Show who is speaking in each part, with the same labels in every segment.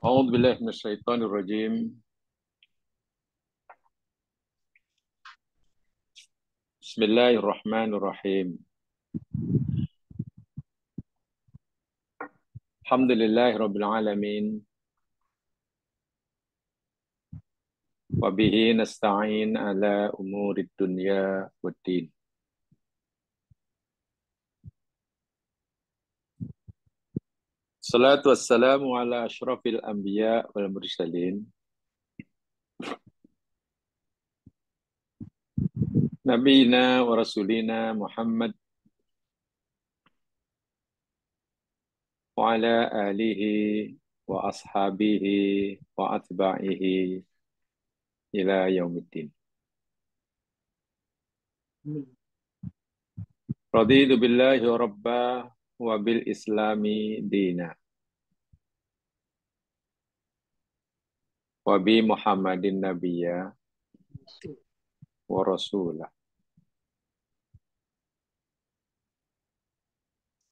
Speaker 1: أعوذ بالله من الشيطان الرجيم. بسم الله الرحمن الرحيم. الحمد لله رب العالمين، وبه نستعين على أمور الدنيا والدين. الصلاة والسلام على أشرف الأنبياء والمرسلين، نبينا ورسولنا محمد وعلى آله وأصحابه وأتباعه إلى يوم الدين. رضيت بالله ربا وبالإسلام دينا وبمحمد نبيا ورسولا.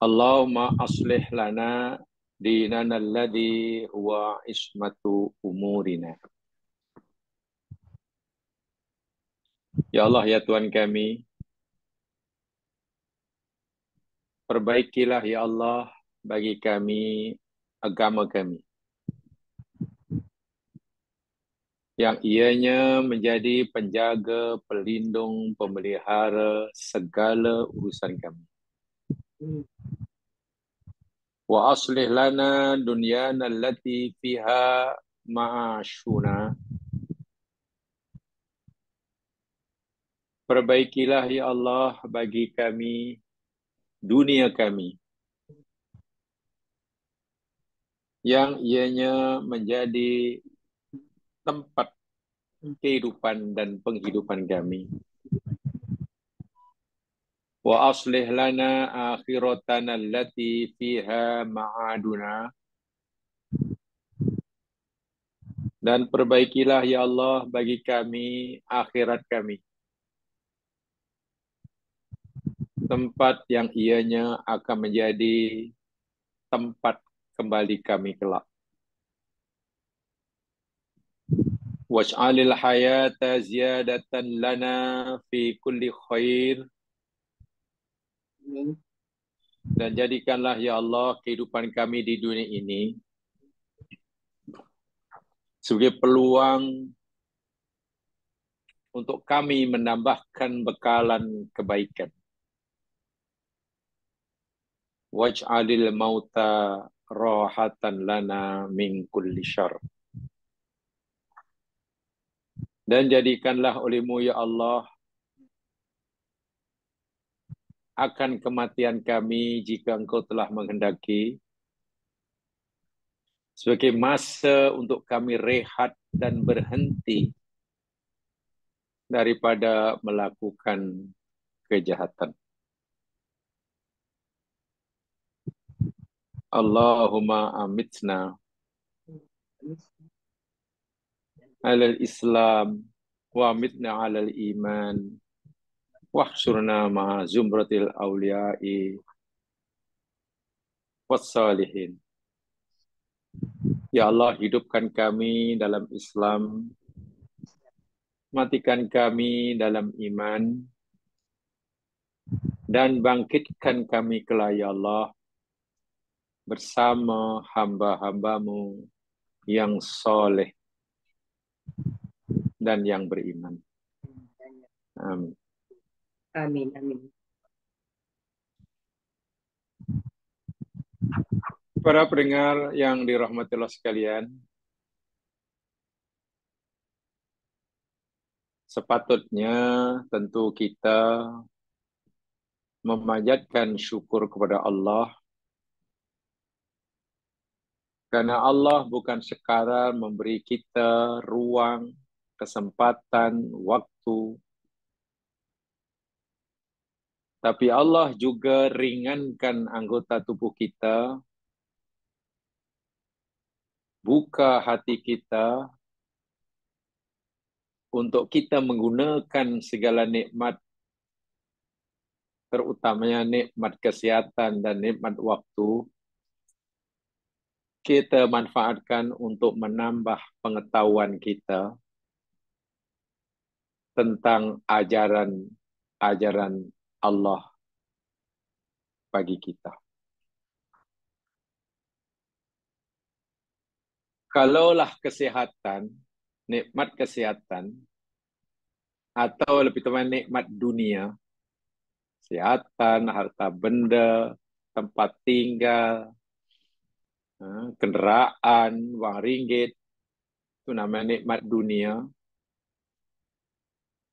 Speaker 1: Allahumma aslih lana dinana alladhi huwa ismatu umurina. Ya Allah, ya Tuhan kami, perbaikilah ya Allah bagi kami agama kami, yang ianya menjadi penjaga, pelindung, pemelihara segala urusan kami. Wa aslih lana dunyana allati fiha ma'ashuna. Perbaikilah ya Allah bagi kami dunia kami, yang ianya menjadi tempat kehidupan dan penghidupan kami. Wa aslih lana akhiratana allati fiha ma'aduna. Dan perbaikilah ya Allah bagi kami akhirat kami, tempat yang ianya akan menjadi tempat kembali kami kelak. Waj'alil hayata ziyadatan lana fi kulli khair. Dan jadikanlah ya Allah kehidupan kami di dunia ini sebagai peluang untuk kami menambahkan bekalan kebaikan. Waj'alil mauta rahatan lana min kulli syarr. Dan jadikanlah olehmu ya Allah akan kematian kami jika Engkau telah menghendaki sebagai masa untuk kami rehat dan berhenti daripada melakukan kejahatan. Allahumma amitna alal Islam wa amitna alal iman wahsyurna ma'a zumratil awliya'i wassalihin. Ya Allah, hidupkan kami dalam Islam, matikan kami dalam iman, dan bangkitkan kami kelak ya Allah bersama hamba-hambamu yang soleh dan yang beriman. Amin.
Speaker 2: Amin, amin.
Speaker 1: Para pendengar yang dirahmati Allah sekalian, sepatutnya tentu kita memanjatkan syukur kepada Allah, karena Allah bukan sekadar memberi kita ruang, kesempatan, waktu, tapi Allah juga ringankan anggota tubuh kita, buka hati kita untuk kita menggunakan segala nikmat, terutamanya nikmat kesehatan dan nikmat waktu, kita manfaatkan untuk menambah pengetahuan kita tentang ajaran Allah bagi kita. Kalaulah kesehatan, nikmat kesehatan, atau lebih tepat nikmat dunia, kesehatan, harta benda, tempat tinggal, kendaraan, wang ringgit, itu namanya nikmat dunia.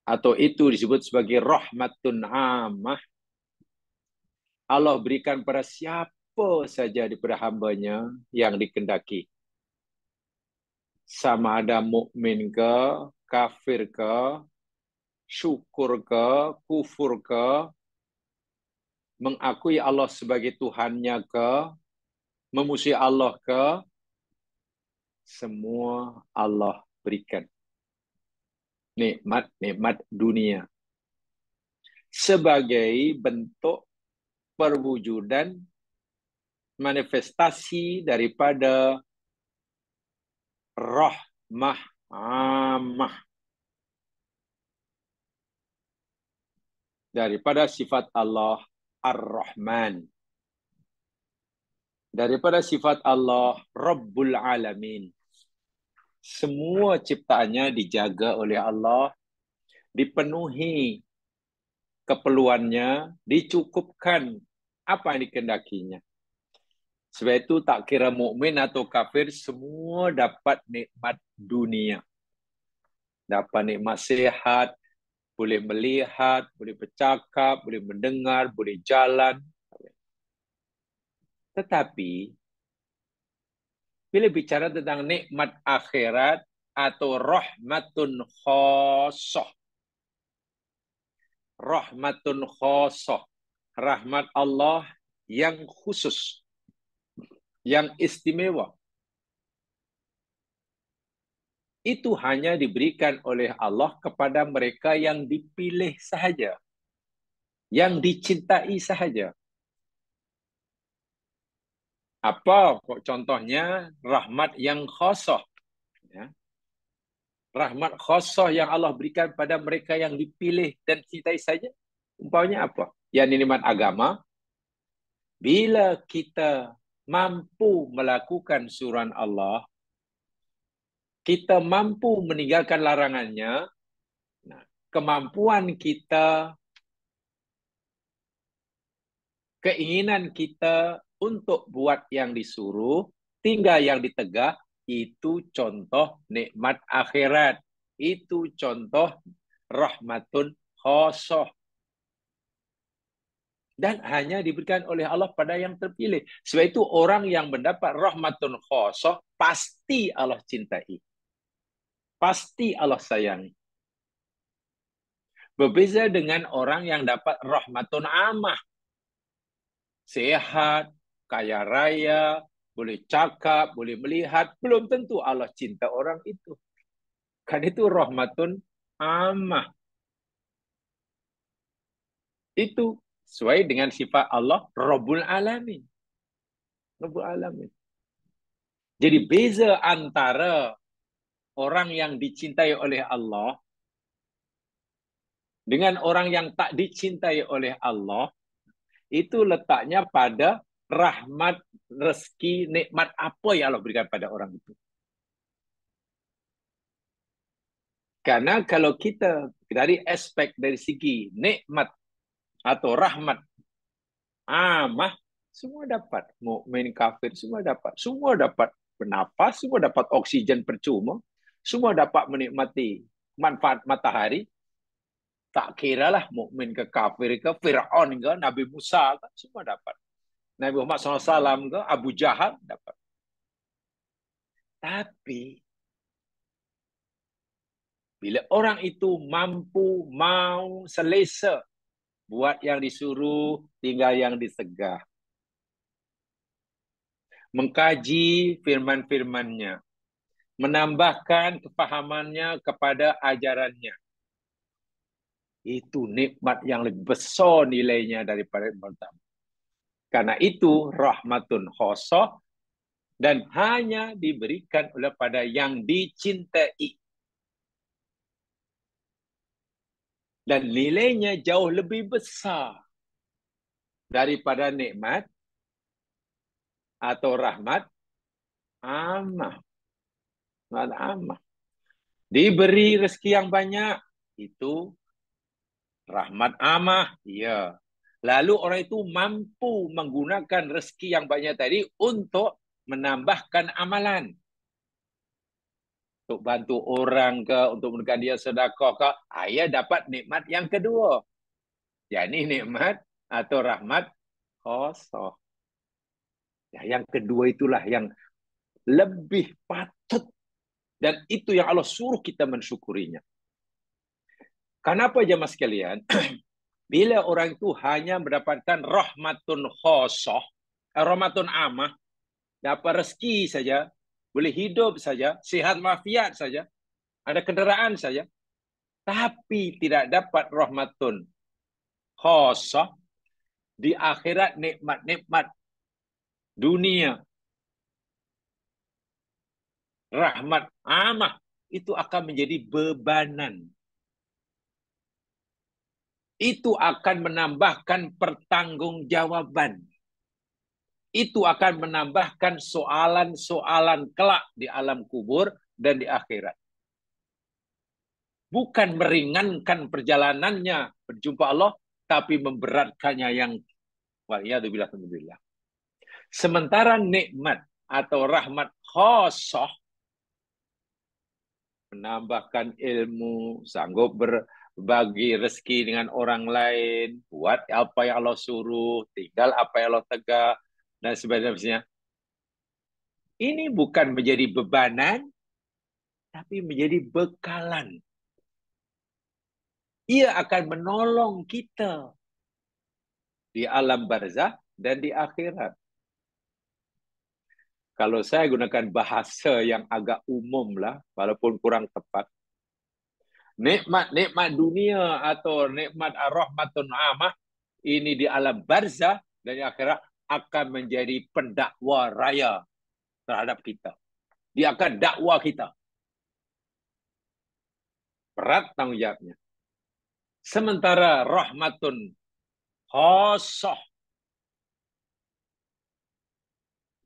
Speaker 1: Atau itu disebut sebagai rahmatun amah. Allah berikan pada siapa saja daripada hambanya yang dikendaki. Sama ada mukmin ke, kafir ke, syukur ke, kufur ke, mengakui Allah sebagai Tuhannya ke, memusuhi Allah ke, semua Allah berikan. Nikmat dunia. Sebagai bentuk perwujudan manifestasi daripada rahmah amah. Daripada sifat Allah Ar-Rahman. Daripada sifat Allah Rabbul Alamin. Semua ciptaannya dijaga oleh Allah, dipenuhi keperluannya, dicukupkan apa yang dikehendakinya. Sebab itu tak kira mukmin atau kafir, semua dapat nikmat dunia. Dapat nikmat sehat, boleh melihat, boleh bercakap, boleh mendengar, boleh jalan. Tetapi, bila bicara tentang nikmat akhirat atau rahmatun khosoh, rahmatun khosoh, rahmat Allah yang khusus, yang istimewa, itu hanya diberikan oleh Allah kepada mereka yang dipilih sahaja, yang dicintai sahaja. Apa contohnya? Rahmat yang khosoh. Ya. Rahmat khosoh yang Allah berikan pada mereka yang dipilih dan cintai saja. Umpamanya apa? Yang nikmat agama. Bila kita mampu melakukan suruhan Allah, kita mampu meninggalkan larangannya, kemampuan kita, keinginan kita untuk buat yang disuruh, tinggal yang ditegah, itu contoh nikmat akhirat. Itu contoh rahmatun khosoh. Dan hanya diberikan oleh Allah pada yang terpilih. Sebab itu orang yang mendapat rahmatun khosoh, pasti Allah cintai. Pasti Allah sayangi. Berbeza dengan orang yang dapat rahmatun amah. Sehat, kaya raya, boleh cakap, boleh melihat. Belum tentu Allah cinta orang itu. Kan itu rahmatun amah. Itu sesuai dengan sifat Allah Rabbul Alamin. Rabbul Alamin. Jadi beza antara orang yang dicintai oleh Allah dengan orang yang tak dicintai oleh Allah, itu letaknya pada rahmat, rezeki, nikmat apa yang Allah berikan pada orang itu. Karena kalau kita dari aspek dari segi nikmat atau rahmat amah, semua dapat. Mukmin, kafir, semua dapat. Semua dapat bernapas, semua dapat oksigen percuma, semua dapat menikmati manfaat matahari. Tak kiralah mukmin ke kafir ke, Fir'aun ke, Nabi Musa ke, semua dapat. Nabi Muhammad SAW ke, Abu Jahal dapat. Tapi bila orang itu mampu, mau, selesa buat yang disuruh, tinggal yang disegah. Mengkaji firman-firmannya. Menambahkan kefahamannya kepada ajarannya. Itu nikmat yang lebih besar nilainya daripada pertama. Karena itu rahmatun khosoh, dan hanya diberikan oleh pada yang dicintai. Dan nilainya jauh lebih besar daripada nikmat atau rahmat amah. Rahmat amah. Diberi rezeki yang banyak, itu rahmat amah. Ya. Lalu orang itu mampu menggunakan rezeki yang banyak tadi untuk menambahkan amalan. Untuk bantu orang ke, untuk memberikan dia sedekah ke, ia dapat nikmat yang kedua. Jadi nikmat atau rahmat khosoh. Ya, yang kedua itulah yang lebih patut. Dan itu yang Allah suruh kita mensyukurinya. Kenapa jemaah sekalian? Bila orang itu hanya mendapatkan rahmatun khosoh, rahmatun amah, dapat rezeki saja, boleh hidup saja, sihat mafiat saja, ada kenderaan saja, tapi tidak dapat rahmatun khosoh, di akhirat nikmat-nikmat dunia, rahmat amah, itu akan menjadi bebanan. Itu akan menambahkan pertanggungjawaban. Itu akan menambahkan soalan-soalan kelak di alam kubur dan di akhirat. Bukan meringankan perjalanannya berjumpa Allah, tapi memberatkannya yang waliyadzubillah. Sementara nikmat atau rahmat khosoh, menambahkan ilmu, sanggup berbagi rezeki dengan orang lain, buat apa yang Allah suruh, tinggal apa yang Allah tegak, dan sebagainya. Ini bukan menjadi bebanan, tapi menjadi bekalan. Ia akan menolong kita di alam barzah dan di akhirat. Kalau saya gunakan bahasa yang agak umum lah, walaupun kurang tepat, nikmat-nikmat dunia atau nikmat ar-rahmatun amah ini di alam barzah dan di akhirat akan menjadi pendakwa raya terhadap kita. Dia akan dakwa kita. Berat tanggung jawabnya. Sementara rahmatun khosoh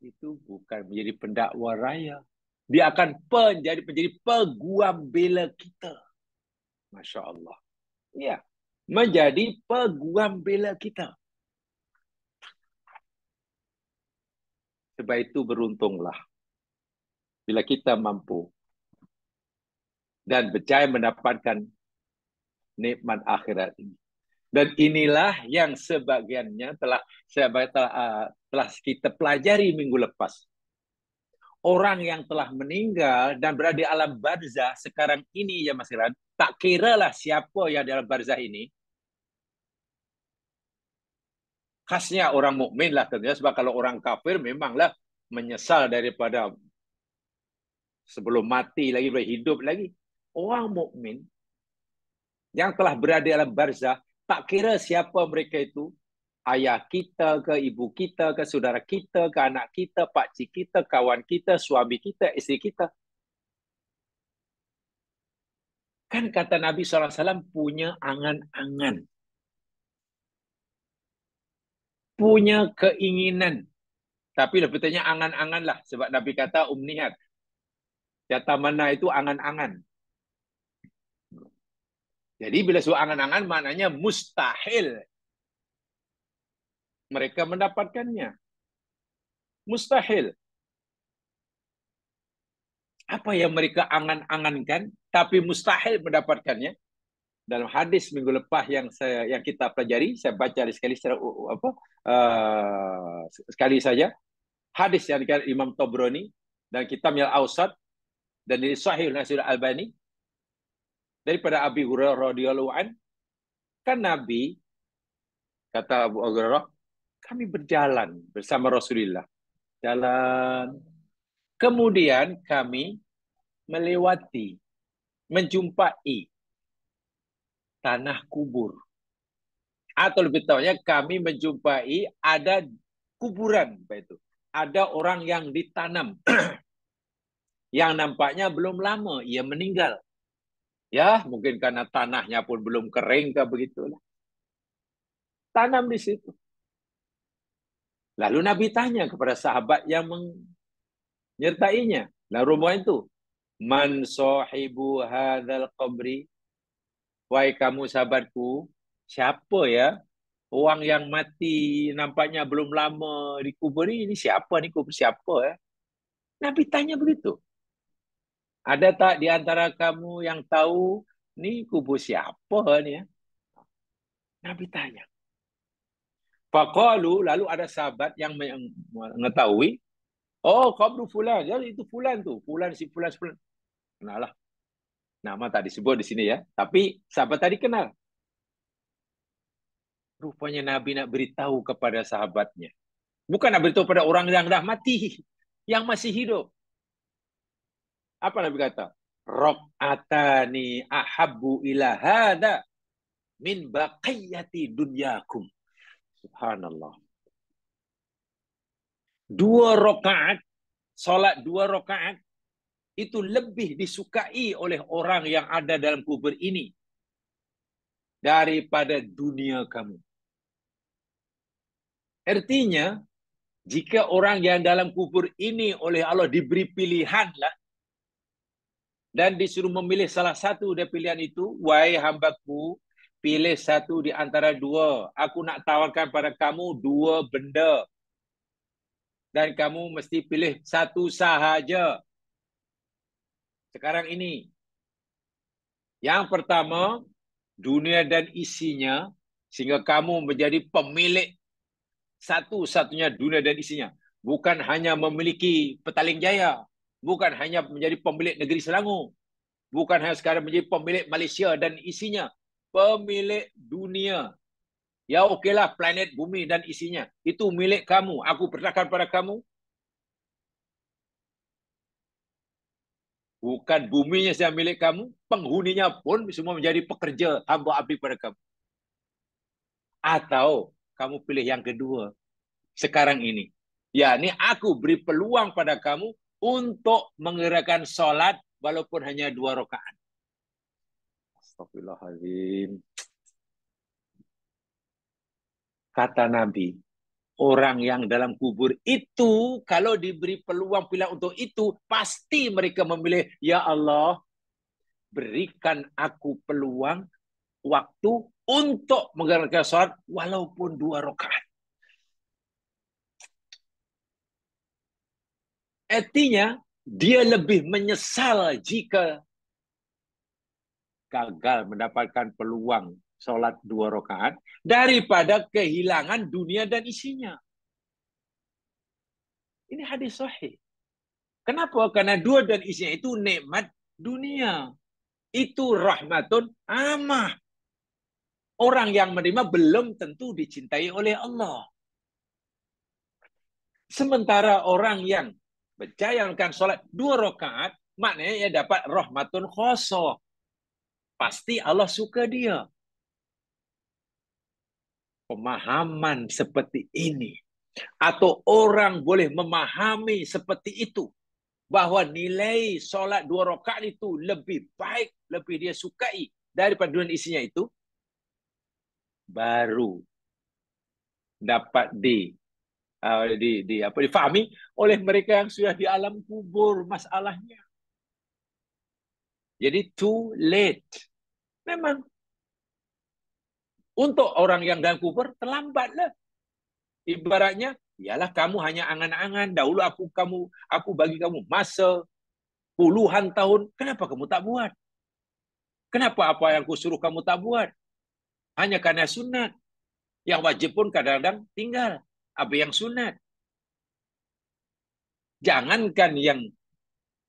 Speaker 1: itu bukan menjadi pendakwa raya. Dia akan menjadi peguam bela kita. Masya Allah. Ya, menjadi peguam bela kita. Sebab itu beruntunglah bila kita mampu dan percaya mendapatkan nikmat akhirat ini. Dan inilah yang sebagiannya telah kita pelajari minggu lepas. Orang yang telah meninggal dan berada di alam barzah sekarang ini ya Mas Iran, tak kiralah siapa yang di alam barzah ini. Khasnya orang mukmin lah tentunya, sebab kalau orang kafir memanglah menyesal daripada sebelum mati lagi, hidup lagi. Orang mukmin yang telah berada dalam barzah, tak kira siapa mereka itu, ayah kita ke, ibu kita ke, saudara kita ke, anak kita, pakcik kita, kawan kita, suami kita, isteri kita. Kan kata Nabi SAW punya angan-angan. Punya keinginan. Tapi lebih tanya angan-angan lah. Sebab Nabi kata umnihat. Kata mana itu angan-angan. Jadi bila sebut angan-angan maknanya mustahil mereka mendapatkannya. Mustahil. Apa yang mereka angan-angankan tapi mustahil mendapatkannya. Dalam hadis minggu lepas yang kita pelajari, saya baca sekali secara sekali saja. Hadis yang dikatakan Imam Tabrani dan kitab Al-Awsat dan dari Sahih Nasir Al-Albani daripada Abi Hurairah radhiyallahu an, kan Nabi kata Abu Hurairah, kami berjalan bersama Rasulullah. Jalan. Kemudian kami melewati, menjumpai tanah kubur. Atau lebih taunya kami menjumpai ada kuburan. Itu. ada orang yang ditanam yang nampaknya belum lama ia meninggal. Ya, mungkin karena tanahnya pun belum kering ke begitulah. Tanam di situ. Lalu Nabi tanya kepada sahabat yang menyertainya. Nah, rombongan itu, man sahibu hadzal qabri? Wahai kamu sahabatku, siapa ya orang yang mati nampaknya belum lama dikubur ini? Siapa ni, kubur siapa ya? Nabi tanya begitu. Ada tak di antara kamu yang tahu ni kubur siapa ni ya? Nabi tanya. Faqalu, lalu ada sahabat yang mengetahui, oh, qabru fulan. Jadi itu fulan tu. Fulan si fulan si fulan. Kenal lah. Nama tak disebut di sini ya. Tapi sahabat tadi kenal. Rupanya Nabi nak beritahu kepada sahabatnya. Bukan nak beritahu pada orang yang dah mati. Yang masih hidup. Apa Nabi kata? Rok'atani ahabbu ila hadha min baqiyati dunyakum. Subhanallah. 2 rakaat, solat 2 rakaat, itu lebih disukai oleh orang yang ada dalam kubur ini daripada dunia kamu. Artinya, jika orang yang dalam kubur ini oleh Allah diberi pilihan lah, dan disuruh memilih salah satu dari pilihan itu, wahai hambaku, pilih satu di antara 2. Aku nak tawarkan pada kamu 2 benda. Dan kamu mesti pilih satu sahaja. Sekarang ini. Yang pertama, dunia dan isinya, sehingga kamu menjadi pemilik satu-satunya dunia dan isinya. Bukan hanya memiliki Petaling Jaya. Bukan hanya menjadi pemilik negeri Selangor. Bukan hanya sekarang menjadi pemilik Malaysia dan isinya. Pemilik dunia. Ya okeylah, planet bumi dan isinya. Itu milik kamu. Aku perintahkan pada kamu. Bukan buminya yang milik kamu. Penghuninya pun semua menjadi pekerja hamba abdi pada kamu. Atau kamu pilih yang kedua. Sekarang ini. Ya, ini aku beri peluang pada kamu untuk menggerakkan solat walaupun hanya 2 rakaat. Astagfirullahaladzim. Kata Nabi, orang yang dalam kubur itu, kalau diberi peluang pilihan untuk itu, pasti mereka memilih, ya Allah, berikan aku peluang, waktu untuk menggerakkan sholat, walaupun 2 rakaat. Artinya, dia lebih menyesal jika gagal mendapatkan peluang sholat 2 rakaat daripada kehilangan dunia dan isinya. Ini hadis sahih. Kenapa? Karena 2 dan isinya itu nikmat dunia. Itu rahmatun amah. Orang yang menerima belum tentu dicintai oleh Allah. Sementara orang yang berjalankan sholat 2 rakaat, maknanya ia dapat rahmatun khosoh. Pasti Allah suka dia. Pemahaman seperti ini, atau orang boleh memahami seperti itu, bahwa nilai solat 2 rakaat itu lebih baik, lebih dia sukai daripada dunia isinya itu, baru dapat difahami oleh mereka yang sudah di alam kubur masalahnya. Jadi too late. Memang untuk orang yang dalam kubur terlambatlah. Ibaratnya, ialah kamu hanya angan-angan, dahulu aku bagi kamu masa puluhan tahun, kenapa kamu tak buat? Kenapa apa yang aku suruh kamu tak buat? Hanya karena sunat. Yang wajib pun kadang-kadang tinggal. Apa yang sunat? Jangankan yang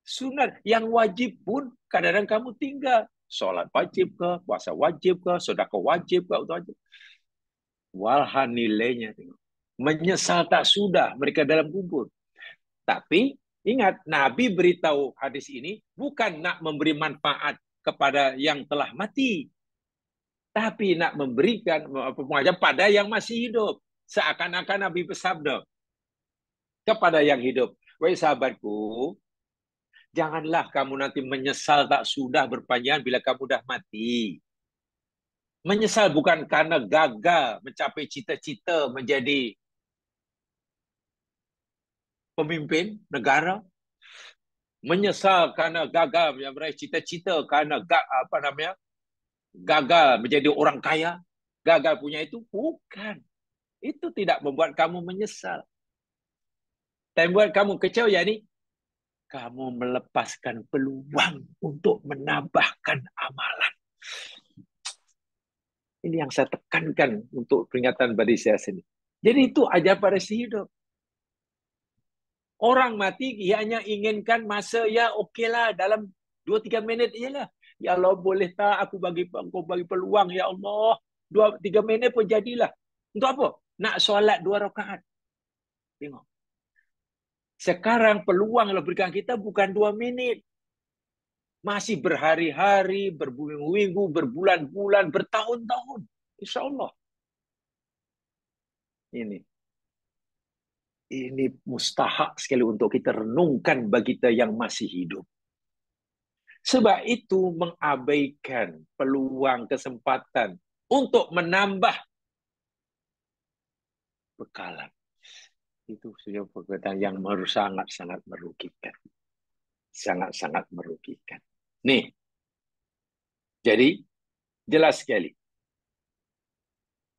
Speaker 1: sunat, yang wajib pun kadang-kadang kamu tinggal. Solat wajib ke, puasa wajib ke, sedekah wajib ke, wajib. Walhan nilainya. Menyesal tak sudah mereka dalam kubur. Tapi ingat, Nabi beritahu hadis ini bukan nak memberi manfaat kepada yang telah mati, tapi nak memberikan pengajaran pada yang masih hidup. Seakan-akan Nabi bersabda, kepada yang hidup. Wahai sahabatku, janganlah kamu nanti menyesal tak sudah berpanjangan bila kamu dah mati. Menyesal bukan karena gagal mencapai cita-cita menjadi pemimpin negara, menyesal karena gagal meraih cita-cita, karena gagal menjadi orang kaya, gagal punya itu, bukan. Itu tidak membuat kamu menyesal. Dan buat kamu kecewa, yakni kamu melepaskan peluang untuk menambahkan amalan. Ini yang saya tekankan untuk peringatan bagi saya sini. Jadi itu ajar pada si hidup. Orang mati hanya inginkan masa, ya okeylah dalam 2-3 minit ialah. Ya Allah, boleh tak aku bagi peluang, ya Allah. 2-3 minit pun jadilah. Untuk apa? Nak solat 2 rakaat. Tengok. Sekarang peluang yang berikan kita bukan 2 minit. Masih berhari-hari, berminggu-minggu, berbulan-bulan, bertahun-tahun. InsyaAllah. Ini mustahak sekali untuk kita renungkan bagi kita yang masih hidup. Sebab itu mengabaikan peluang, kesempatan untuk menambah bekalan. Itu sebuah perkataan yang sangat-sangat merugikan. Sangat-sangat merugikan. Nih, jadi jelas sekali.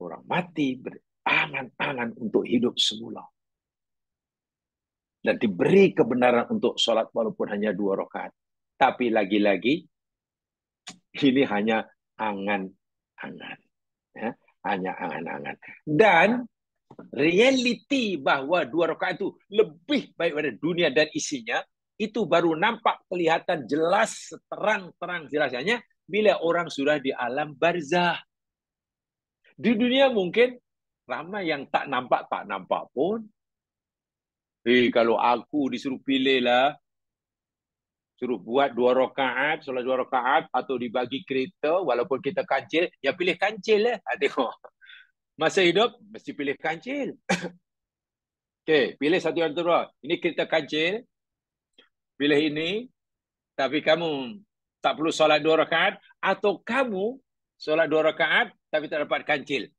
Speaker 1: Orang mati berangan-angan untuk hidup semula. Dan diberi kebenaran untuk sholat walaupun hanya 2 rakaat. Tapi lagi-lagi, ini hanya angan-angan. Ya, hanya angan-angan. Dan realiti bahwa 2 rakaat itu lebih baik pada dunia dan isinya, itu baru nampak kelihatan jelas, terang-terang jelasnya bila orang sudah di alam barzah. Di dunia mungkin ramai yang tak nampak pun. Kalau aku disuruh pilih lah, suruh buat 2 rakaat, solat 2 rakaat, atau dibagi kereta, walaupun kita kancil, ya pilih kancil lah. Tengok. Masa hidup, mesti pilih kancil. Okey, pilih satu yang dua. Ini kereta kancil, pilih ini, tapi kamu tak perlu solat 2 rakaat, atau kamu solat 2 rakaat, tapi tak dapat kancil.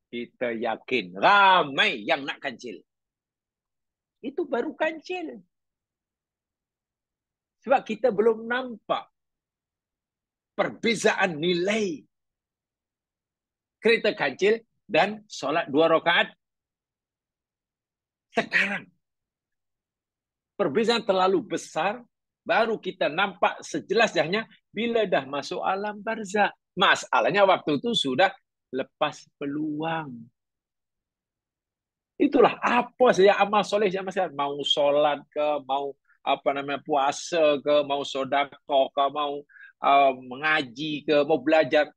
Speaker 1: Kita yakin, ramai yang nak kancil. Itu baru kancil. Sebab kita belum nampak perbezaan nilai kereta kancil dan solat 2 rakaat sekarang. Perbezaan terlalu besar, baru kita nampak sejelas-jelasnya bila dah masuk alam barzah. Masalahnya waktu itu sudah lepas peluang. Itulah apa saja amal soleh yang masih mau solat ke, mau puasa ke, mau sedekah ke, mau mengaji ke, mau belajar.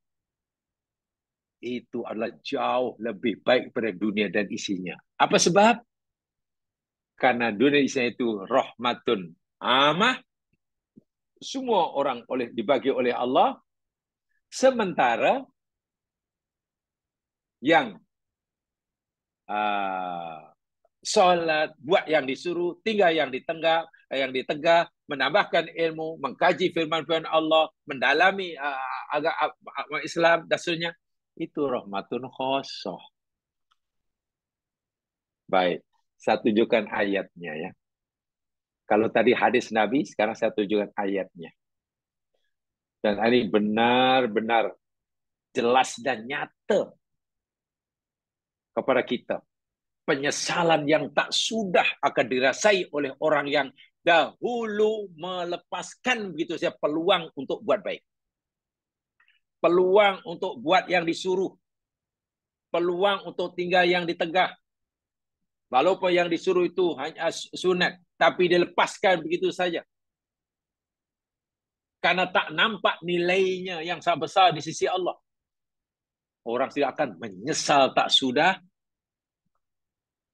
Speaker 1: Itu adalah jauh lebih baik pada dunia dan isinya. Apa sebab? Karena dunia isinya itu rahmatun amah, semua orang dibagi oleh Allah, sementara yang solat, buat yang disuruh, tinggal yang ditegah, menambahkan ilmu, mengkaji firman-firman Allah, mendalami agama Islam dan sebagainya, itu rahmatun khosoh. Baik, saya tunjukkan ayatnya ya. Kalau tadi hadis Nabi, sekarang saya tunjukkan ayatnya. Dan ini benar-benar jelas dan nyata kepada kita. Penyesalan yang tak sudah akan dirasai oleh orang yang dahulu melepaskan begitu saja peluang untuk buat baik. Peluang untuk buat yang disuruh. Peluang untuk tinggal yang ditegah. Walaupun yang disuruh itu hanya sunat, tapi dilepaskan begitu saja. Karena tak nampak nilainya yang sangat besar di sisi Allah. Orang tidak akan menyesal tak sudah.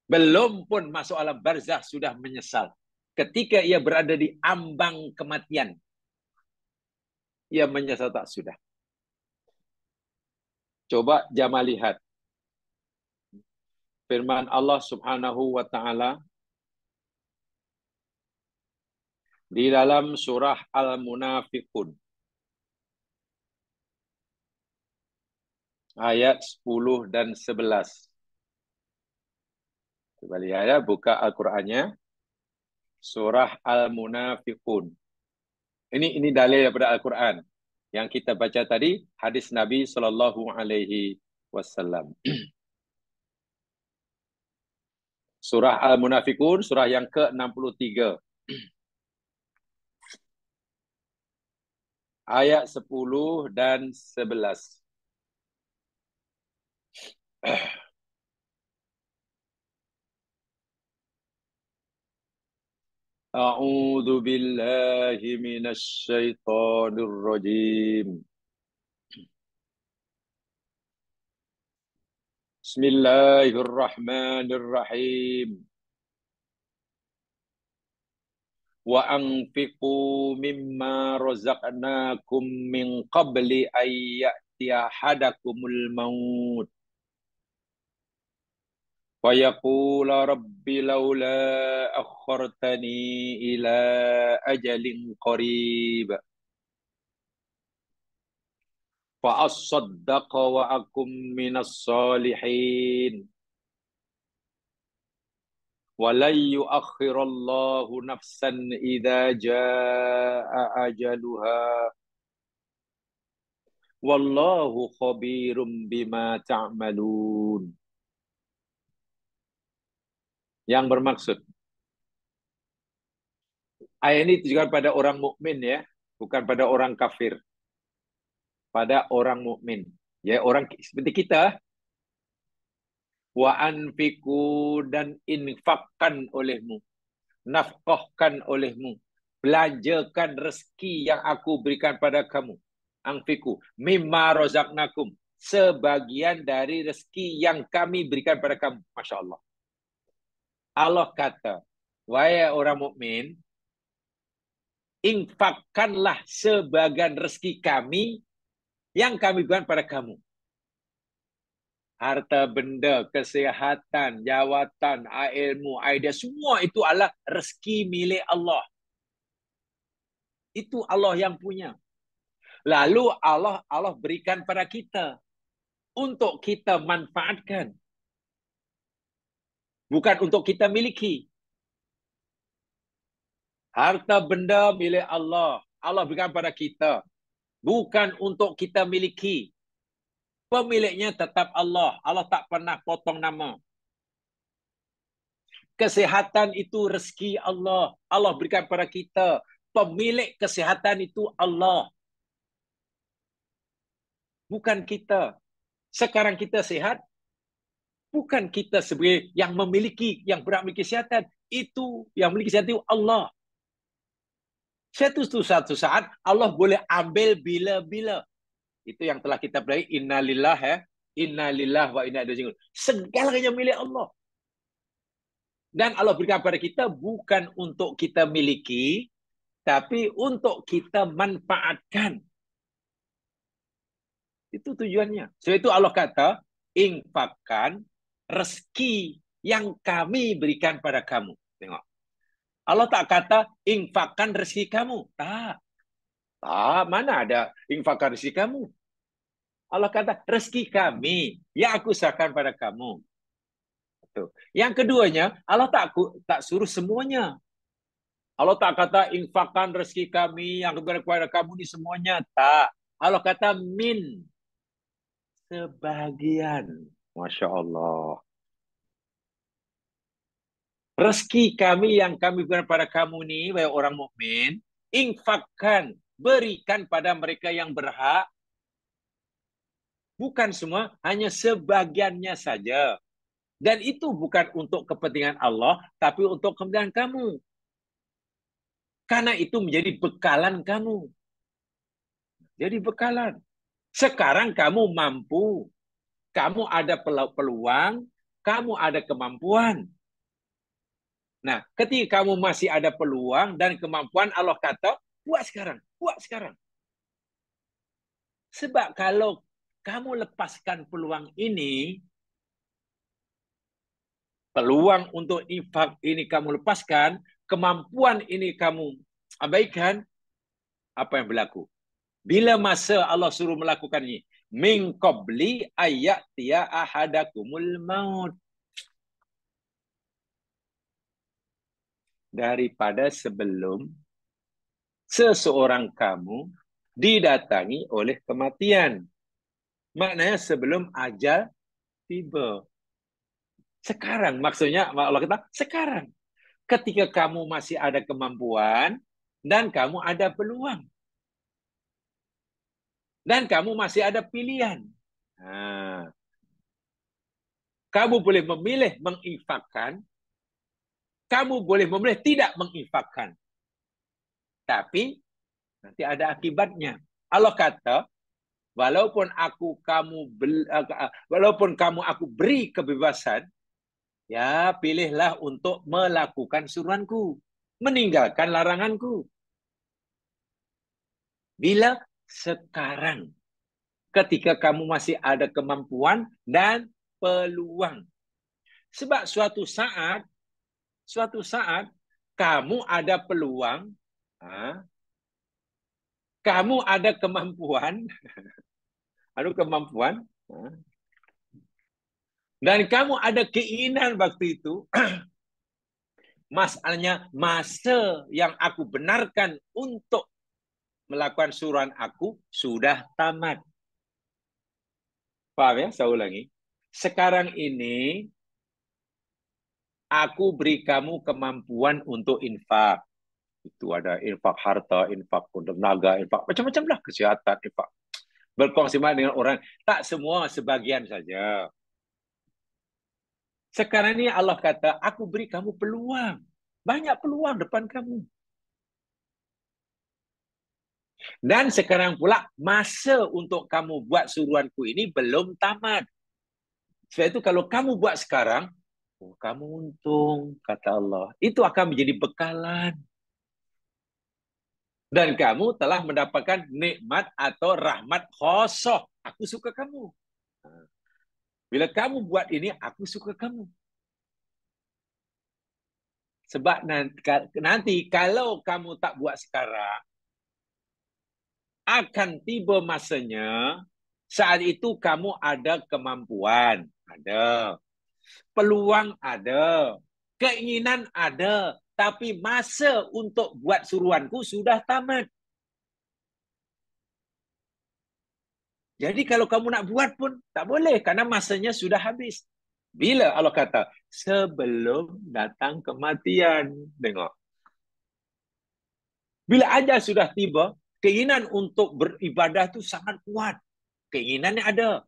Speaker 1: Belum pun masuk alam barzah sudah menyesal. Ketika ia berada di ambang kematian, ia menyesal tak sudah. Coba jamaah lihat. Firman Allah Subhanahu wa ta'ala Di dalam surah Al-Munafiqun. Ayat 10 dan 11. Coba lihat ya, buka Al-Qur'annya. Surah Al-Munafiqun. Ini dalil daripada Al-Quran. Yang kita baca tadi, hadis Nabi SAW. Surah Al-Munafiqun, surah yang ke-63. Ayat 10 dan 11. A'udzu billahi minasy syaithanir rajim. Bismillahirrahmanirrahim. Wa anfiqu mimma razaqnakum min qabli an ya'tiya hadakumul maut. Wa yaqula rabbi laula akhartani ila ajalin qarib. Fa asaddaqa wa akum minas salihin. Walan yuakhirallahu nafsan idza jaa ajaluha. Wallahu khabirum bima ta'malun. Yang bermaksud, ayat ini ditujukan pada orang mukmin ya, bukan pada orang kafir. Pada orang mukmin. Ya, orang seperti kita. Wa anfiku, dan infakkan olehmu, nafkahkan olehmu, belanjakan rezeki yang aku berikan pada kamu. Anfiku mimma razaqnakum, sebagian dari rezeki yang kami berikan pada kamu. Masya Allah. Allah kata, wahai orang mukmin, infakkanlah sebagian rezeki kami yang kami berikan pada kamu. Harta benda, kesehatan, jawatan, ilmu, idea, semua itu adalah rezeki milik Allah. Itu Allah yang punya. Lalu Allah berikan pada kita untuk kita manfaatkan. Bukan untuk kita miliki. Harta benda milik Allah. Allah berikan pada kita. Bukan untuk kita miliki. Pemiliknya tetap Allah. Allah tak pernah potong nama. Kesehatan itu rezeki Allah. Allah berikan pada kita. Pemilik kesehatan itu Allah. Bukan kita. Sekarang kita sehat. Bukan kita sebagai yang memiliki, yang berhak memiliki kesehatan. Itu yang memiliki kesehatan itu Allah. Satu saat Allah boleh ambil bila-bila. Itu yang telah kita pelajari. Innalillah ya. Innalillah wa inna ilaihi raji'un. Segalanya milik Allah. Dan Allah berikan kepada kita bukan untuk kita miliki, tapi untuk kita manfaatkan. Itu tujuannya. Sebab itu Allah kata, infakkan rezeki yang kami berikan pada kamu. Tengok. Allah tak kata, infakkan rezeki kamu. Tak. Tak, mana ada infakkan rezeki kamu. Allah kata, rezeki kami yang aku serahkan pada kamu. Tuh. Yang keduanya, Allah tak suruh semuanya. Allah tak kata infakkan rezeki kami yang kepada kamu ni semuanya. Tak. Allah kata min. Sebagian. Masya Allah. Rezeki kami yang kami berikan pada kamu ni, wahai orang mukmin, infakkan, berikan pada mereka yang berhak. Bukan semua, hanya sebagiannya saja. Dan itu bukan untuk kepentingan Allah, tapi untuk kepentingan kamu. Karena itu menjadi bekalan kamu. Jadi bekalan. Sekarang kamu mampu. Kamu ada peluang. Kamu ada kemampuan. Nah, ketika kamu masih ada peluang dan kemampuan, Allah kata, buat sekarang. Buat sekarang. Sebab kalau kamu lepaskan peluang ini, peluang untuk infak ini kamu lepaskan, kemampuan ini kamu abaikan apa yang berlaku. Bila masa Allah suruh melakukan ini, min qabli ayatiya ahadakumul maut, daripada sebelum seseorang kamu didatangi oleh kematian. Maknanya sebelum ajal tiba. Sekarang, maksudnya Allah kata, sekarang. Ketika kamu masih ada kemampuan dan kamu ada peluang. Dan kamu masih ada pilihan. Nah, kamu boleh memilih menginfakkan, kamu boleh memilih tidak menginfakkan. Tapi nanti ada akibatnya. Allah kata, walaupun kamu aku beri kebebasan, ya pilihlah untuk melakukan suruhanku, meninggalkan laranganku. Bila sekarang, ketika kamu masih ada kemampuan dan peluang. Sebab suatu saat kamu ada peluang, kamu ada kemampuan, dan kamu ada keinginan waktu itu, masalahnya masa yang aku benarkan untuk melakukan suruhan aku sudah tamat. Paham ya? Saya ulangi. Sekarang ini aku beri kamu kemampuan untuk infak. Itu ada infak harta, infak tenaga, infak macam-macam lah, kesehatan, infak berkongsi dengan orang. Tak semua, sebagian saja. Sekarang ini Allah kata, aku beri kamu peluang. Banyak peluang depan kamu. Dan sekarang pula masa untuk kamu buat suruhanku ini belum tamat. Sebab itu kalau kamu buat sekarang, kamu untung, kata Allah. Itu akan menjadi bekalan. Dan kamu telah mendapatkan nikmat atau rahmat khosoh. Aku suka kamu. Bila kamu buat ini, aku suka kamu. Sebab nanti kalau kamu tak buat sekarang, akan tiba masanya, saat itu kamu ada kemampuan, ada. Peluang ada. Keinginan ada. Tapi masa untuk buat suruhanku sudah tamat. Jadi kalau kamu nak buat pun tak boleh karena masanya sudah habis. Bila Allah kata? Sebelum datang kematian. Tengok. Bila ajal sudah tiba, keinginan untuk beribadah itu sangat kuat. Keinginannya ada.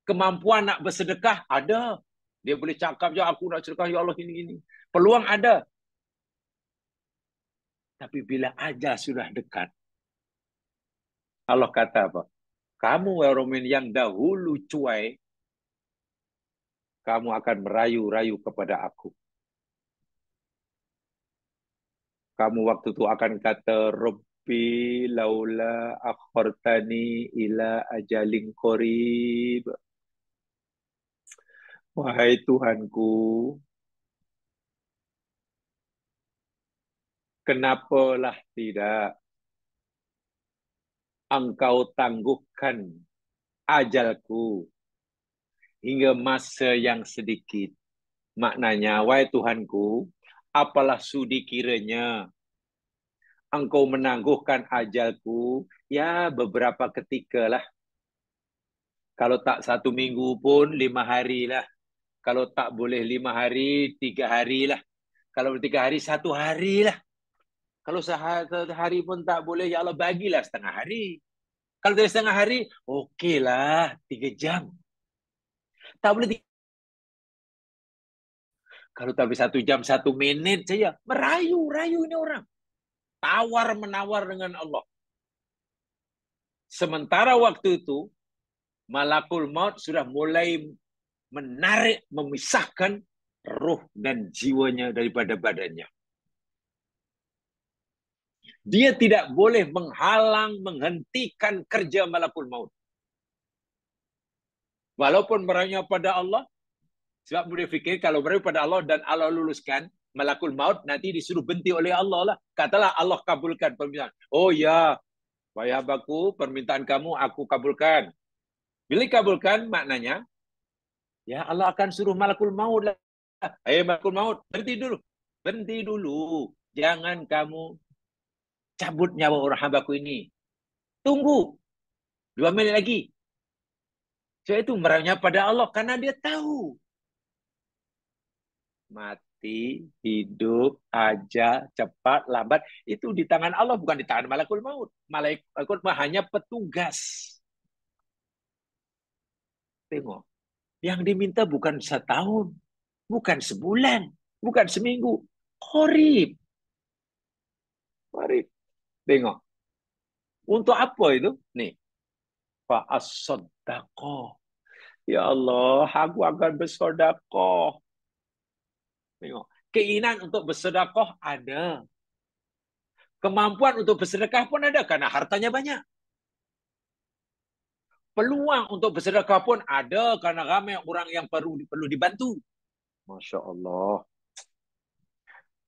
Speaker 1: Kemampuan nak bersedekah ada. Dia boleh cakap je, aku nak sedekah, ya Allah, gini-gini. Peluang ada. Tapi bila ajal sudah dekat, Allah kata apa? Kamu Romin yang dahulu cuai, kamu akan merayu-rayu kepada aku. Kamu waktu itu akan kata, Rabbi laula akhartani ila ajalin qarib. Wahai Tuhanku, kenapalah tidak engkau tangguhkan ajalku hingga masa yang sedikit. Maknanya, wahai Tuhanku, apalah sudi kiranya engkau menangguhkan ajalku, ya beberapa ketika lah. Kalau tak 1 minggu pun 5 hari lah. Kalau tak boleh 5 hari, 3 hari lah. Kalau 3 hari, 1 hari lah. Kalau sehari pun tak boleh, ya Allah bagilah setengah hari. Kalau dari setengah hari, okeylah 3 jam. Tak boleh kalau tak boleh 1 jam, 1 minit saja. Merayu-rayu ini orang. Tawar-menawar dengan Allah. Sementara waktu itu, Malakul Maut sudah mulai menarik, memisahkan roh dan jiwanya daripada badannya. Dia tidak boleh menghalang, menghentikan kerja Malakul Maut. Walaupun merayunya pada Allah, sebab boleh fikir kalau merayu pada Allah dan Allah luluskan, malakul maut nanti disuruh berhenti oleh Allah lah. Katalah Allah kabulkan permintaan. Oh ya, wahai hambaku, permintaan kamu aku kabulkan. Bila kabulkan maknanya, ya Allah akan suruh malakul maut lah. Malakul maut, berhenti dulu. Berhenti dulu. Jangan kamu cabut nyawa orang hambaku ini. Tunggu 2 minit lagi. Sebab itu merahnya pada Allah karena dia tahu. Mati, hidup, aja, cepat, lambat. Itu di tangan Allah, bukan di tangan malakul maut. Malakul maut hanya petugas. Tengok. Yang diminta bukan setahun. Bukan sebulan. Bukan seminggu. Qorib. Qorib. Tengok. Untuk apa itu? Nih. Fa'as-soddaqah. Ya Allah, aku akan bersedekah. Tengok. Keinginan untuk bersedekah ada. Kemampuan untuk bersedekah pun ada karena hartanya banyak. Peluang untuk bersedekah pun ada karena ramai orang yang perlu dibantu. Masya Allah.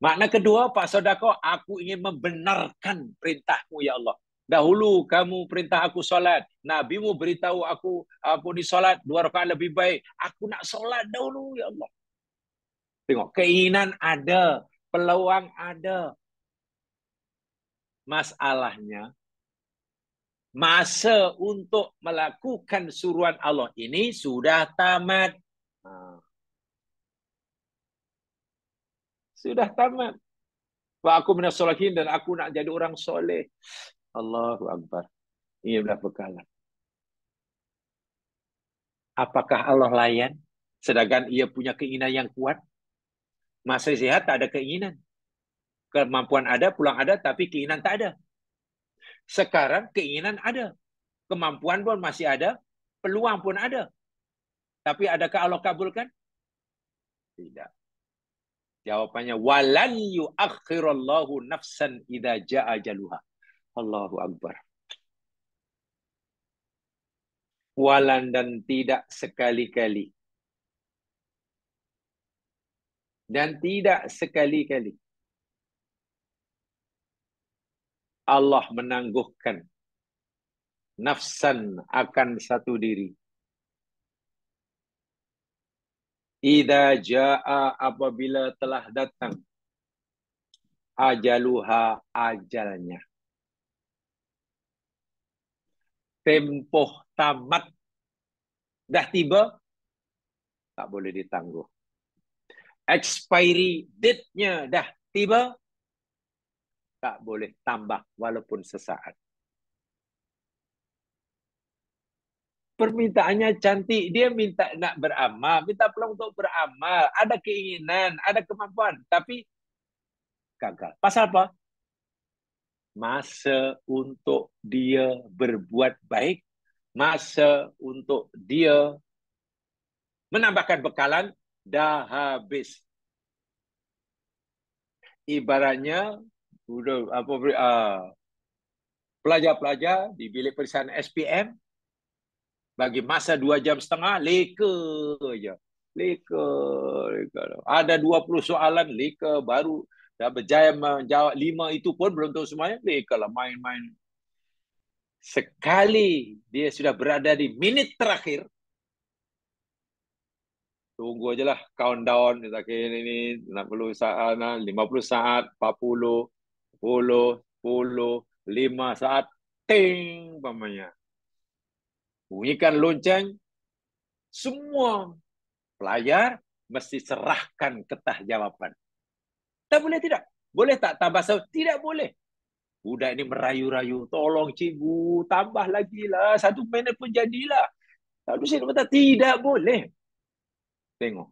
Speaker 1: Makna kedua, Pak Sodako, aku ingin membenarkan perintahmu, ya Allah. Dahulu kamu perintah aku solat. Nabimu beritahu aku ni solat 2 rakaat lebih baik. Aku nak solat dahulu, ya Allah. Tengok, keinginan ada, peluang ada. Masalahnya, masa untuk melakukan suruhan Allah ini sudah tamat. Sudah tamat. Wa aku minas solihin, dan aku nak jadi orang soleh. Allahu Akbar. Ini adalah bekalan. Apakah Allah layan? Sedangkan ia punya keinginan yang kuat. Masa sihat tak ada keinginan. Kemampuan ada, pulang ada, tapi keinginan tak ada. Sekarang keinginan ada. Kemampuan pun masih ada. Peluang pun ada. Tapi adakah Allah kabulkan? Tidak. Jawapannya, walan yuakhirallahu nafsan idza jaa ajaluha. Allahu Akbar. Walan, dan tidak sekali-kali. Dan tidak sekali-kali Allah menangguhkan nafsan akan satu diri. Idza jaa, apabila telah datang ajaluha, ajalnya. Tempoh tamat dah tiba, tak boleh ditangguh. Expiry date-nya dah tiba, tak boleh tambah walaupun sesaat. Permintaannya cantik, dia minta nak beramal, minta peluang untuk beramal, ada keinginan, ada kemampuan, tapi gagal. Pasal apa? Masa untuk dia berbuat baik, masa untuk dia menambahkan bekalan dah habis. Ibaratnya pelajar-pelajar di bilik periksaan SPM bagi masa 2,5 jam, leka je. Leka. Ada 20 soalan, leka, baru dah berjaya menjawab 5 itu pun belum tahu semuanya, leka lah, main-main. Sekali dia sudah berada di minit terakhir, tunggu aja lah countdown, ini 60 saat, 50 saat, 40, 10, 5 saat, ting, pamannya. Bunyikan lonceng, semua pelajar mesti serahkan kertas jawapan. Tak boleh tidak? Boleh tak tambah satu? Tidak boleh. Budak ini merayu-rayu, tolong cikgu, tambah lagi lah, 1 minit pun jadilah. Lalu saya kata, tidak boleh. Tengok.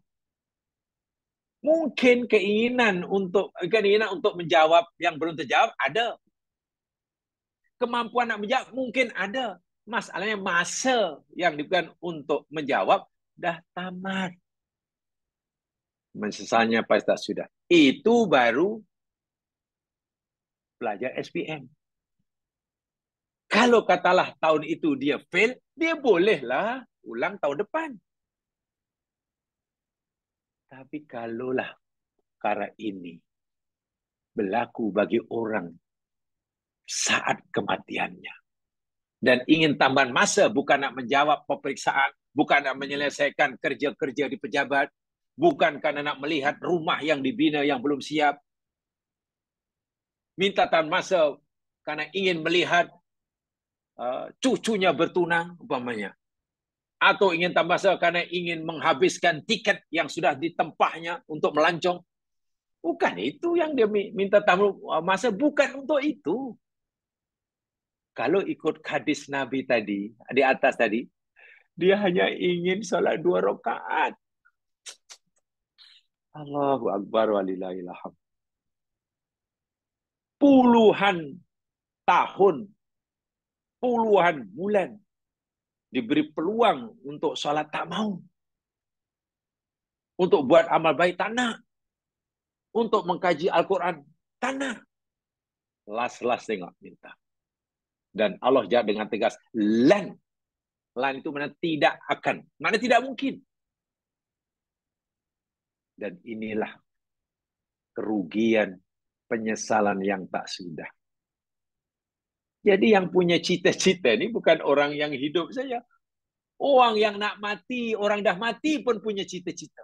Speaker 1: Mungkin keinginan untuk menjawab yang belum terjawab ada. Kemampuan nak menjawab mungkin ada. Masalahnya masa yang diberikan untuk menjawab dah tamat. Menyesalnya pasti tak sudah. Itu baru pelajar SPM. Kalau katalah tahun itu dia fail, dia bolehlah ulang tahun depan. Tapi perkara ini berlaku bagi orang saat kematiannya. Dan ingin tambahan masa bukan nak menjawab peperiksaan, bukan nak menyelesaikan kerja-kerja di pejabat, bukan karena nak melihat rumah yang dibina yang belum siap. Minta tambahan masa karena ingin melihat cucunya bertunang, umpamanya. Atau ingin tambah masa karena ingin menghabiskan tiket yang sudah ditempahnya untuk melancong. Bukan itu yang dia minta tambah masa, bukan untuk itu. Kalau ikut hadis Nabi tadi, di atas tadi, dia hanya ingin salat 2 rakaat. Allahu Akbar walillahil hamd. Puluhan tahun, puluhan bulan diberi peluang untuk salat tak mau. Untuk buat amal baik tak nak. Untuk mengkaji Al-Quran tak nak. Las-las tengok minta. Dan Allah jawab dengan tegas, lan. Lan itu mana tidak akan, mana tidak mungkin. Dan inilah kerugian, penyesalan yang tak sudah. Jadi yang punya cita-cita ini bukan orang yang hidup saja. Orang yang nak mati, orang dah mati pun punya cita-cita.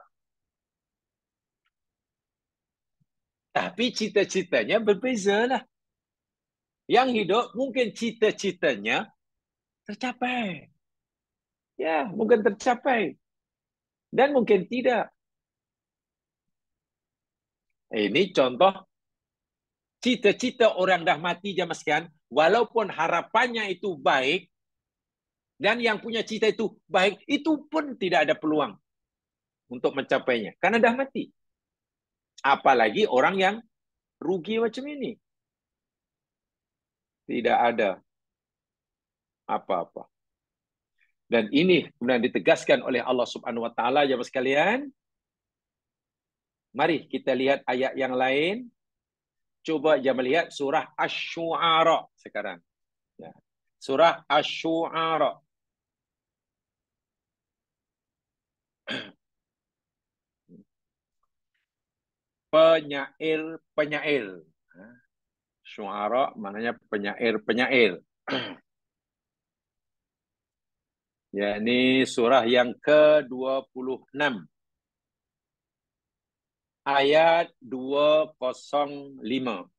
Speaker 1: Tapi cita-citanya berbeza lah. Yang hidup mungkin cita-citanya tercapai. Ya, mungkin tercapai. Dan mungkin tidak. Ini contoh cita-cita orang dah mati jamaah sekalian, walaupun harapannya itu baik, dan yang punya cita itu baik, itu pun tidak ada peluang untuk mencapainya. Karena dah mati. Apalagi orang yang rugi macam ini. Tidak ada apa-apa. Dan ini kemudian ditegaskan oleh Allah Subhanahu wa taala jemaah sekalian. Mari kita lihat ayat yang lain. Coba jemaah lihat surah Asy-Syu'ara sekarang. Ya. Surah Asy-Syu'ara. Penyair-penyair. Syu'ara maknanya penyair-penyair. Ya, ini surah yang ke-26. Ayat 205.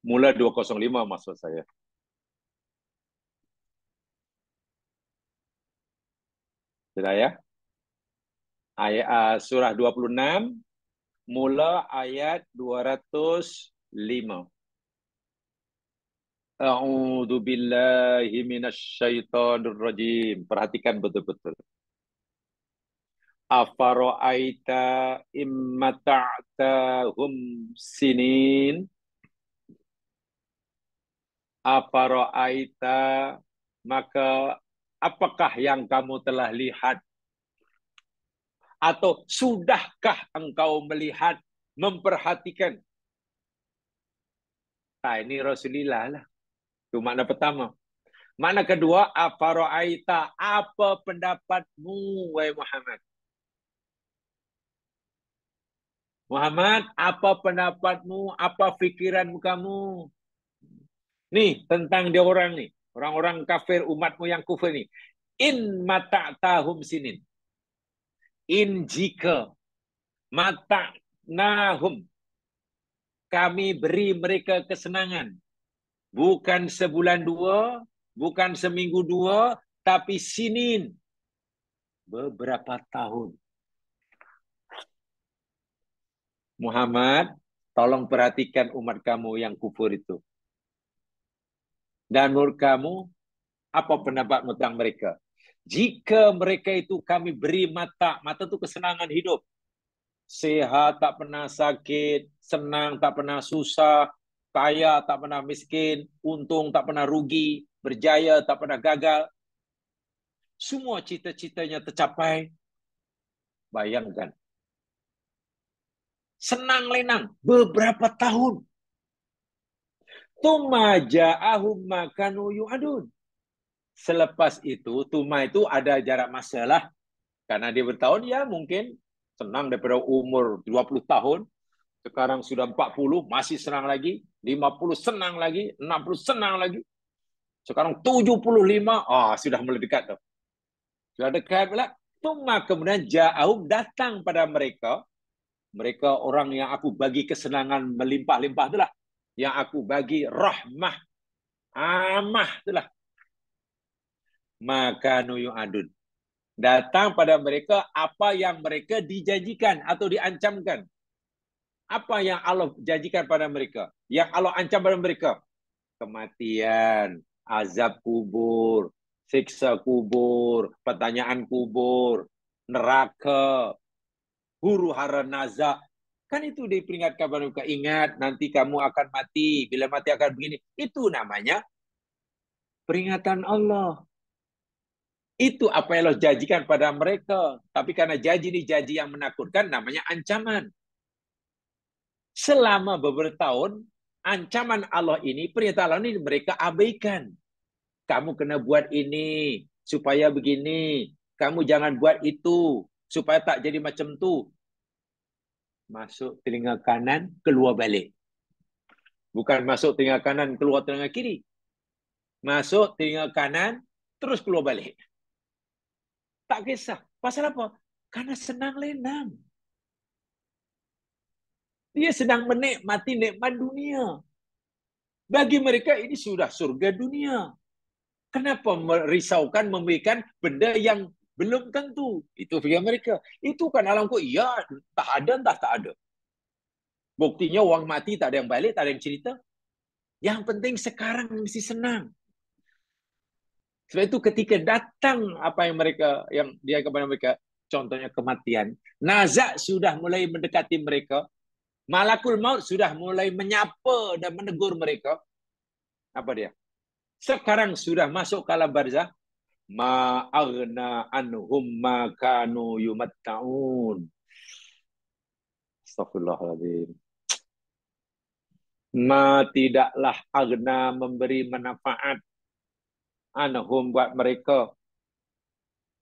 Speaker 1: Mula 205 maksud saya. Sudah ya? Ayat surah 26 mula ayat 205. A'udzu billahi minasyaitonir rajim. Perhatikan betul-betul. Afara'aita immata'tahum sinin. Afara'aita, maka apakah yang kamu telah lihat? Atau sudahkah engkau melihat, memperhatikan? Nah, ini Rasulullah lah. Itu makna pertama. Makna kedua, afara'aita, apa pendapatmu, wahai Muhammad? Muhammad, apa pendapatmu? Apa fikiranmu kamu? Nih, tentang dia orang nih. Orang-orang kafir, umatmu yang kufur nih. In mata'tahum sinin. In jika mata'nahum. Kami beri mereka kesenangan. Bukan sebulan dua, bukan seminggu dua, tapi sinin. Beberapa tahun. Muhammad, tolong perhatikan umat kamu yang kufur itu. Dan menurut kamu, apa pendapatmu tentang mereka? Jika mereka itu kami beri mata itu kesenangan hidup. Sehat, tak pernah sakit, senang, tak pernah susah, kaya, tak pernah miskin, untung, tak pernah rugi, berjaya, tak pernah gagal. Semua cita-citanya tercapai. Bayangkan. Senang lenang, beberapa tahun. Tsumma ja'ahum ma kanu yu'adun. Selepas itu, Tuma itu ada jarak masa lah. Karena dia bertahun, ya mungkin senang daripada umur 20 tahun. Sekarang sudah 40, masih senang lagi. 50 senang lagi. 60 senang lagi. Sekarang 75, sudah mulai dekat tuh. Sudah dekat pula. Tuma kemudian ja'ahum datang pada mereka. Mereka orang yang aku bagi kesenangan melimpah-limpah itulah. Yang aku bagi rahmah, amah itulah. Maka nuyu adun. Datang pada mereka apa yang mereka dijanjikan atau diancamkan. Apa yang Allah janjikan pada mereka? Yang Allah ancam pada mereka? Kematian, azab kubur, siksa kubur, pertanyaan kubur, neraka, huru hara nazak. Kan itu diperingatkan pada mereka. Ingat, nanti kamu akan mati. Bila mati akan begini. Itu namanya peringatan Allah. Itu apa yang Allah janjikan pada mereka. Tapi karena janji ini janji yang menakutkan, namanya ancaman. Selama beberapa tahun, ancaman Allah ini, perintah Allah ini mereka abaikan. Kamu kena buat ini, supaya begini. Kamu jangan buat itu, supaya tak jadi macam tu. Masuk telinga kanan, keluar balik. Bukan masuk telinga kanan, keluar telinga kiri. Masuk telinga kanan, terus keluar balik. Tak kisah. Pasal apa? Karena senang lenang. Dia sedang menikmati nikmat dunia. Bagi mereka ini sudah surga dunia. Kenapa merisaukan memberikan benda yang belum tentu? Itu fikir mereka. Itu kan alamku, ya tak ada, entah tak ada. Buktinya orang mati tak ada yang balik, tak ada yang cerita. Yang penting sekarang mesti senang. Sebab itu ketika datang apa yang mereka, yang dia kepada mereka, contohnya kematian, nazak sudah mulai mendekati mereka, malakul maut sudah mulai menyapa dan menegur mereka. Apa dia? Sekarang sudah masuk ke alam barzah, ma aghna anhum ma kanu yumatta'un. Astagfirullahaladzim. Ma tidaklah aghna memberi manfaat anhum buat mereka.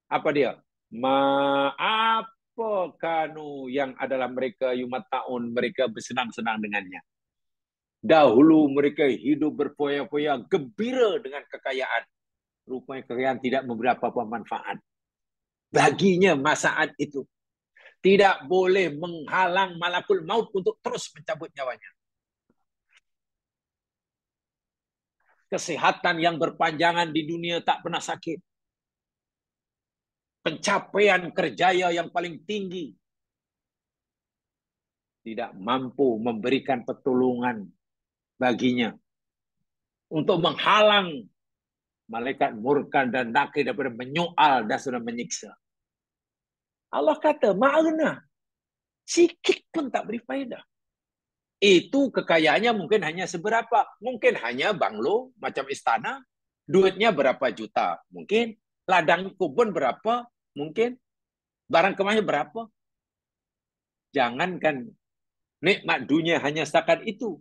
Speaker 1: Apa dia? Ma apa kanu yang adalah mereka yumatta'un, mereka bersenang-senang dengannya. Dahulu mereka hidup berfoya-foya, gembira dengan kekayaan. Rupanya kekayaan tidak memberi apa-apa manfaat. Baginya saat itu tidak boleh menghalang malakul maut untuk terus mencabut nyawanya. Kesehatan yang berpanjangan di dunia tak pernah sakit. Pencapaian kerjaya yang paling tinggi. Tidak mampu memberikan pertolongan baginya. Untuk menghalang malaikat murka dan nakir daripada menyoal dan sudah menyiksa. Allah kata, ma'agna. Sikit pun tak beri faedah. Itu kekayaannya mungkin hanya seberapa. Mungkin hanya banglo, macam istana. Duitnya berapa juta. Mungkin. Ladang kebun berapa. Mungkin. Barang kemahnya berapa. Jangankan nikmat dunia hanya setakat itu.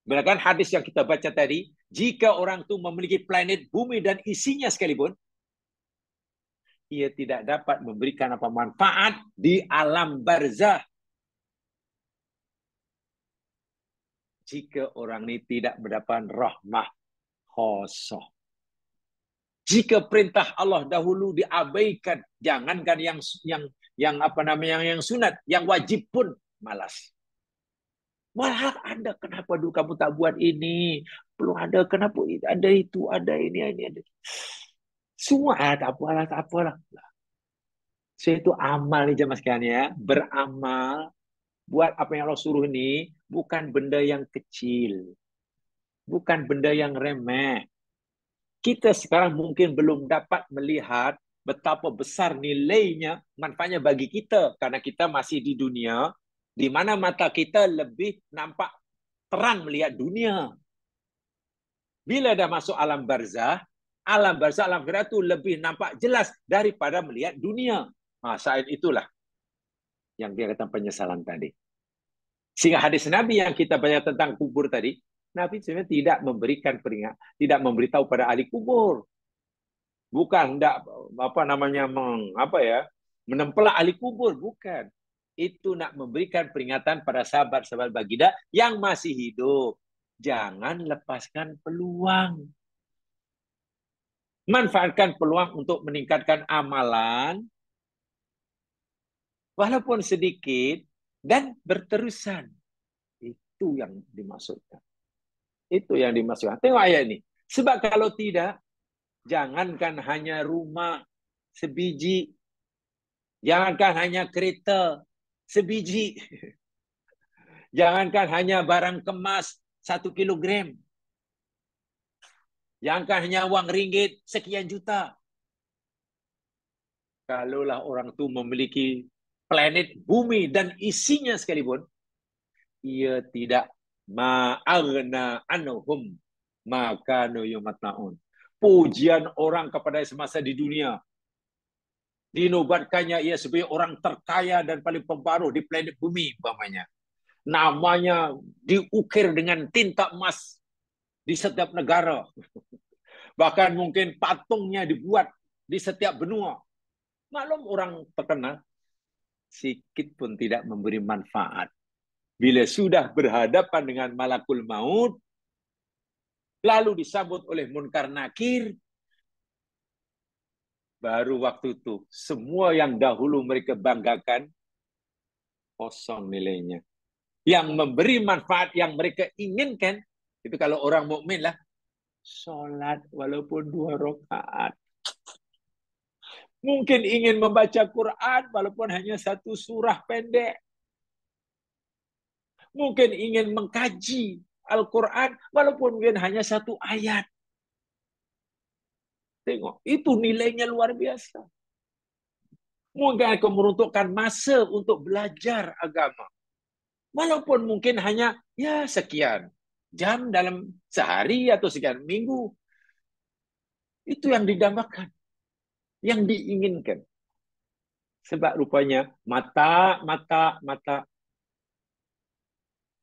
Speaker 1: Bahkan hadis yang kita baca tadi, jika orang itu memiliki planet bumi dan isinya sekalipun, ia tidak dapat memberikan apa manfaat di alam barzah. Jika orang ini tidak mendapat rahmah khosoh. Jika perintah Allah dahulu diabaikan, jangankan yang apa namanya yang sunat, yang wajib pun malas. Malah ada, kenapa dulu kamu tak buat ini? Belum ada, kenapa ada itu, ada ini, ada. Semua tak apalah, tak apalah. So itu amal nih jemaah sekalian ya. Beramal, buat apa yang Allah suruh ini, bukan benda yang kecil. Bukan benda yang remeh. Kita sekarang mungkin belum dapat melihat betapa besar nilainya, manfaatnya bagi kita. Karena kita masih di dunia, di mana mata kita lebih nampak terang melihat dunia. Bila dah masuk alam barzah, alam akhirat itu lebih nampak jelas daripada melihat dunia. Saat itulah yang dia kata penyesalan tadi. Sehingga hadis Nabi yang kita baca tentang kubur tadi, Nabi sebenarnya tidak memberikan peringatan, tidak memberitahu pada ahli kubur. Bukan tidak menempelak ahli kubur, bukan. Itu nak memberikan peringatan pada sahabat-sahabat baginda yang masih hidup. Jangan lepaskan peluang. Manfaatkan peluang untuk meningkatkan amalan, walaupun sedikit, dan berterusan. Itu yang dimaksudkan. Itu yang dimaksudkan. Tengok ayat ini. Sebab kalau tidak, jangankan hanya rumah sebiji, jangankan hanya kereta sebiji, jangankan hanya barang kemas 1 kilogram, jangankan hanya wang ringgit sekian juta. Kalaulah orang itu memiliki planet bumi dan isinya sekalipun, ia tidak ma'aghna anhum makanu yumatnaun. Pujian orang kepada semasa di dunia dinobatkannya ia sebagai orang terkaya dan paling pembaruh di planet bumi umpamanya. Namanya diukir dengan tinta emas di setiap negara. Bahkan mungkin patungnya dibuat di setiap benua. Maklum orang terkenal, sikit pun tidak memberi manfaat. Bila sudah berhadapan dengan malakul maut, lalu disambut oleh munkar nakir, baru waktu itu semua yang dahulu mereka banggakan kosong nilainya. Yang memberi manfaat yang mereka inginkan, itu kalau orang mukmin lah, sholat walaupun 2 rakaat. Mungkin ingin membaca Quran walaupun hanya 1 surah pendek. Mungkin ingin mengkaji Al-Quran walaupun mungkin hanya 1 ayat. Tengok, itu nilainya luar biasa. Mungkin akan meruntukkan masa untuk belajar agama. Walaupun mungkin hanya sekian jam dalam sehari atau sekian minggu. Itu yang didambakan, yang diinginkan. Sebab rupanya mata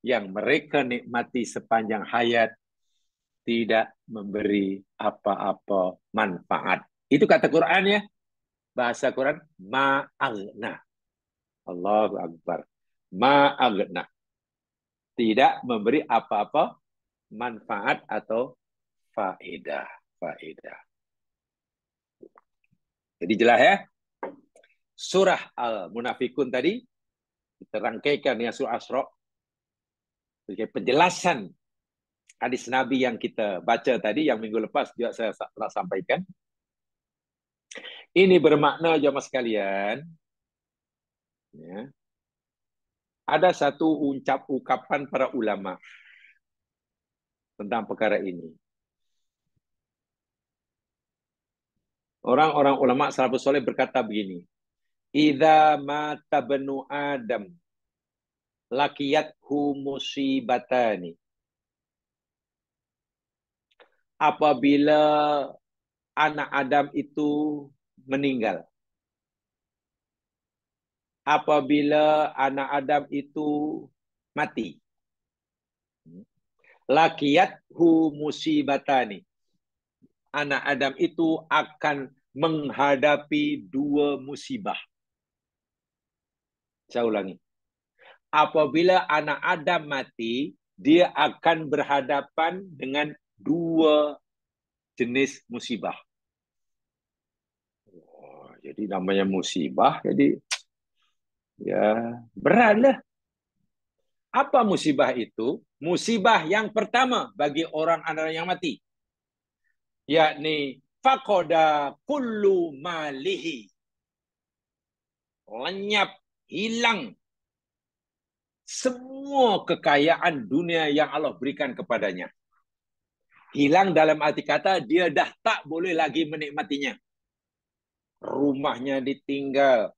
Speaker 1: yang mereka nikmati sepanjang hayat tidak memberi apa-apa manfaat. Itu kata Quran ya. Bahasa Quran, ma'aghna. Allahu Akbar. Ma'aghna. Tidak memberi apa-apa manfaat atau faedah. Jadi jelas ya. Surah Al-Munafikun tadi kita rangkaikan dengan surah Asra sebagai penjelasan hadis Nabi yang kita baca tadi, yang minggu lepas juga saya telah sampaikan. Ini bermakna jemaah sekalian, ya, ada satu ucapan para ulama tentang perkara ini. Orang-orang ulama salafus soleh berkata begini, idza mata banu Adam lakiyathu musibatani. Apabila anak Adam itu meninggal. Apabila anak Adam itu mati. Lakiyathu musibatani. Anak Adam itu akan menghadapi 2 musibah. Saya ulangi. Apabila anak Adam mati, dia akan berhadapan dengan 2 jenis musibah. Jadi namanya musibah, jadi ya beratlah. Apa musibah itu? Musibah yang pertama bagi orang yang mati, yakni faqada kullu malihi. Lenyap, hilang semua kekayaan dunia yang Allah berikan kepadanya. Hilang dalam arti kata dia dah tak boleh lagi menikmatinya. Rumahnya ditinggal,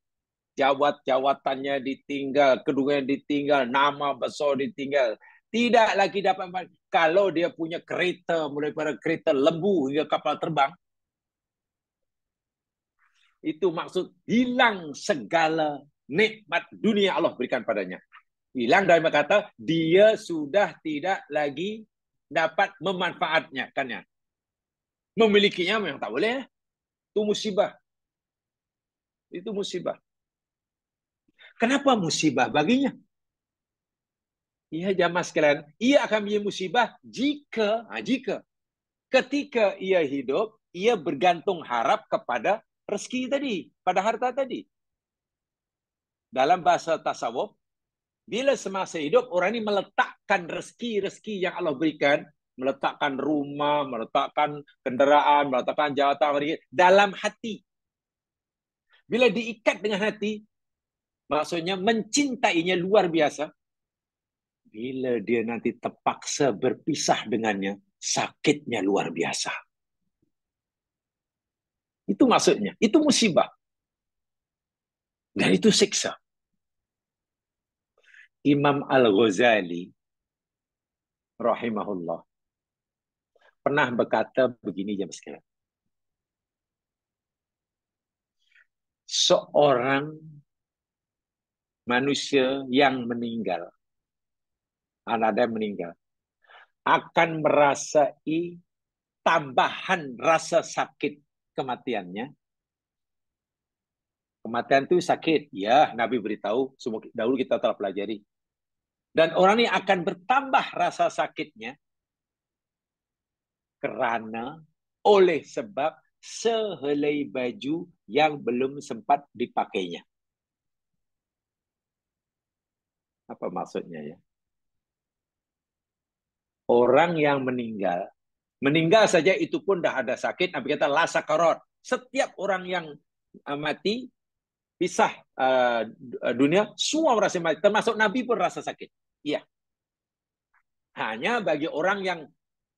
Speaker 1: jawatannya ditinggal, kedudukannya ditinggal, nama besar ditinggal. Tidak lagi dapat. Kalau dia punya kereta, mulai pada kereta lembu hingga kapal terbang, itu maksud hilang segala nikmat dunia Allah berikan padanya. Hilang dalam kata dia sudah tidak lagi dapat memanfaatkannya. Memilikinya memang tak boleh. Itu musibah. Itu musibah. Kenapa musibah baginya? Ya, jamaah sekalian, ia akan menjadi musibah jika ketika ia hidup, ia bergantung harap kepada rezeki tadi, pada harta tadi. Dalam bahasa tasawuf, bila semasa hidup orang ini meletakkan rezeki-rezeki yang Allah berikan, meletakkan rumah, meletakkan kenderaan, meletakkan jawatan dalam hati. Bila diikat dengan hati, maksudnya mencintainya luar biasa. Bila dia nanti terpaksa berpisah dengannya, sakitnya luar biasa. Itu maksudnya. Itu musibah. Dan itu siksa. Imam Al-Ghazali rahimahullah pernah berkata begini, jemaah sekalian. Seorang manusia yang meninggal, ada yang meninggal, akan merasai tambahan rasa sakit kematiannya. Kematian itu sakit. Ya, Nabi beritahu, semua dahulu kita telah pelajari. Dan orang ini akan bertambah rasa sakitnya kerana oleh sebab sehelai baju yang belum sempat dipakainya. Apa maksudnya ya? Orang yang meninggal saja itu pun dah ada sakit. Nabi kata la sakarat. Setiap orang yang mati, pisah dunia, semua merasa mati. Termasuk Nabi pun rasa sakit. Iya. Hanya bagi orang yang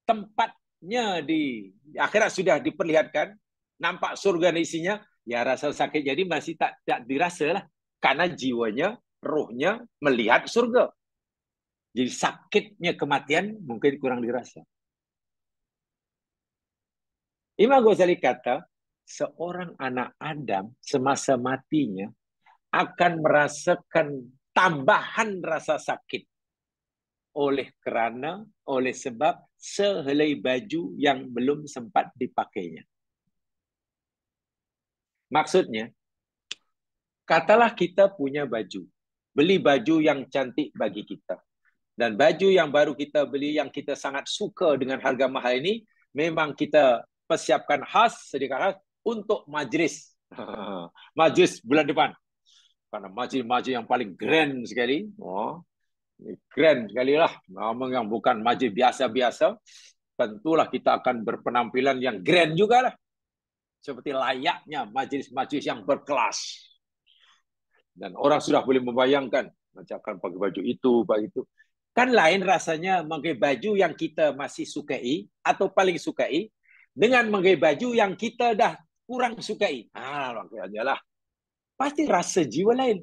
Speaker 1: tempatnya di akhirat sudah diperlihatkan, nampak surga dan isinya, ya rasa sakit jadi masih tak dirasa lah. Karena jiwanya, rohnya melihat surga. Jadi sakitnya kematian mungkin kurang dirasa. Imam Ghazali kata, seorang anak Adam semasa matinya akan merasakan tambahan rasa sakit oleh sebab sehelai baju yang belum sempat dipakainya. Maksudnya, katalah kita punya baju, beli baju yang cantik bagi kita. Dan baju yang baru kita beli, yang kita sangat suka dengan harga mahal ini, memang kita persiapkan khas, sediakan khas untuk majlis. Majlis bulan depan. Karena majlis-majlis yang paling grand sekali. Oh, grand sekali lah. Memang yang bukan majlis biasa-biasa. Tentulah kita akan berpenampilan yang grand juga lah. Seperti layaknya majlis-majlis yang berkelas. Dan orang sudah boleh membayangkan. Macam akan pakai baju itu, pakai itu. Kan lain rasanya memakai baju yang kita masih sukai atau paling sukai dengan memakai baju yang kita dah kurang sukai. Pakai aja lah. Pasti rasa jiwa lain.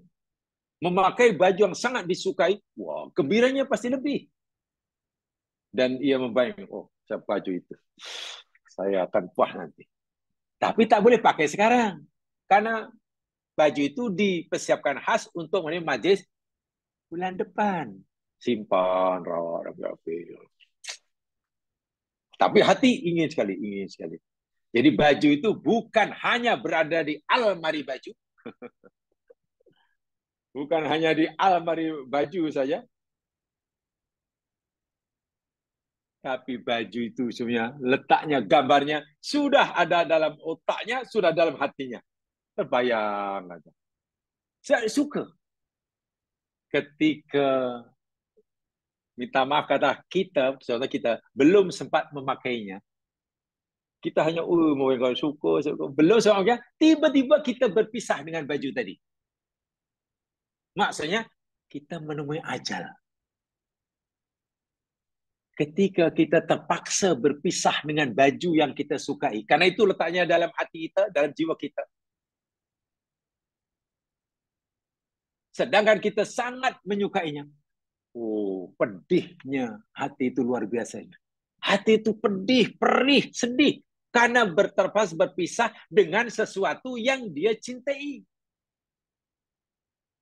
Speaker 1: Memakai baju yang sangat disukai, wah, gembiranya pasti lebih. Dan ia membayangkan, oh, saya baju itu. Saya akan puas nanti. Tapi tak boleh pakai sekarang. Karena baju itu dipersiapkan khas untuk menerima majlis bulan depan. Simpan, rawat, rapi. Tapi hati ingin sekali, ingin sekali. Jadi baju itu bukan hanya berada di almari baju. Bukan hanya di almari baju saja. Tapi baju itu sebenarnya letaknya, gambarnya sudah ada dalam otaknya, sudah dalam hatinya. Terbayang aja. Saya suka ketika minta maaf kata kita, saudara kita belum sempat memakainya. Kita hanya mungkin suka, belum seorang tiba-tiba kita berpisah dengan baju tadi. Maksudnya kita menemui ajal. Ketika kita terpaksa berpisah dengan baju yang kita sukai. Karena itu letaknya dalam hati kita, dalam jiwa kita. Sedangkan kita sangat menyukainya. Oh, pedihnya hati itu luar biasa. Hati itu pedih, perih, sedih. Karena terpaksa berpisah dengan sesuatu yang dia cintai.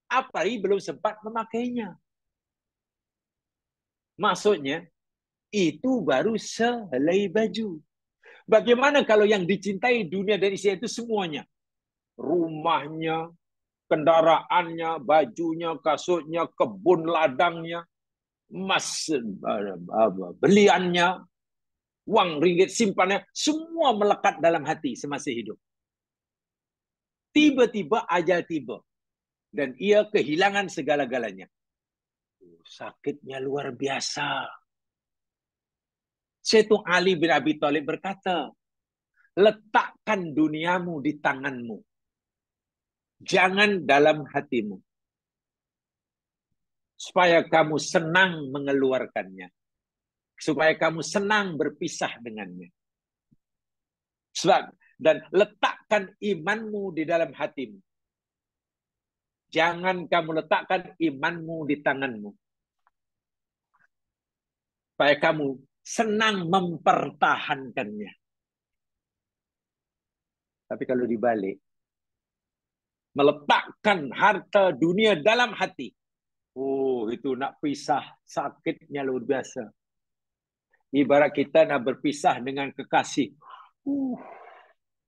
Speaker 1: Apalagi belum sempat memakainya. Maksudnya, itu baru sehelai baju. Bagaimana kalau yang dicintai dunia dan isinya itu semuanya? Rumahnya, kendaraannya, bajunya, kasutnya, kebun ladangnya, emas beliannya, uang ringgit simpannya, semua melekat dalam hati semasa hidup. Tiba-tiba ajal tiba dan ia kehilangan segala-galanya. Sakitnya luar biasa. Syaitu Ali bin Abi Thalib berkata, letakkan duniamu di tanganmu, jangan dalam hatimu, supaya kamu senang mengeluarkannya, supaya kamu senang berpisah dengannya. Dan letakkan imanmu di dalam hatimu. Jangan kamu letakkan imanmu di tanganmu, supaya kamu senang mempertahankannya. Tapi kalau dibalik, meletakkan harta dunia dalam hati, oh itu nak pisah, sakitnya luar biasa. Ibarat kita nak berpisah dengan kekasih,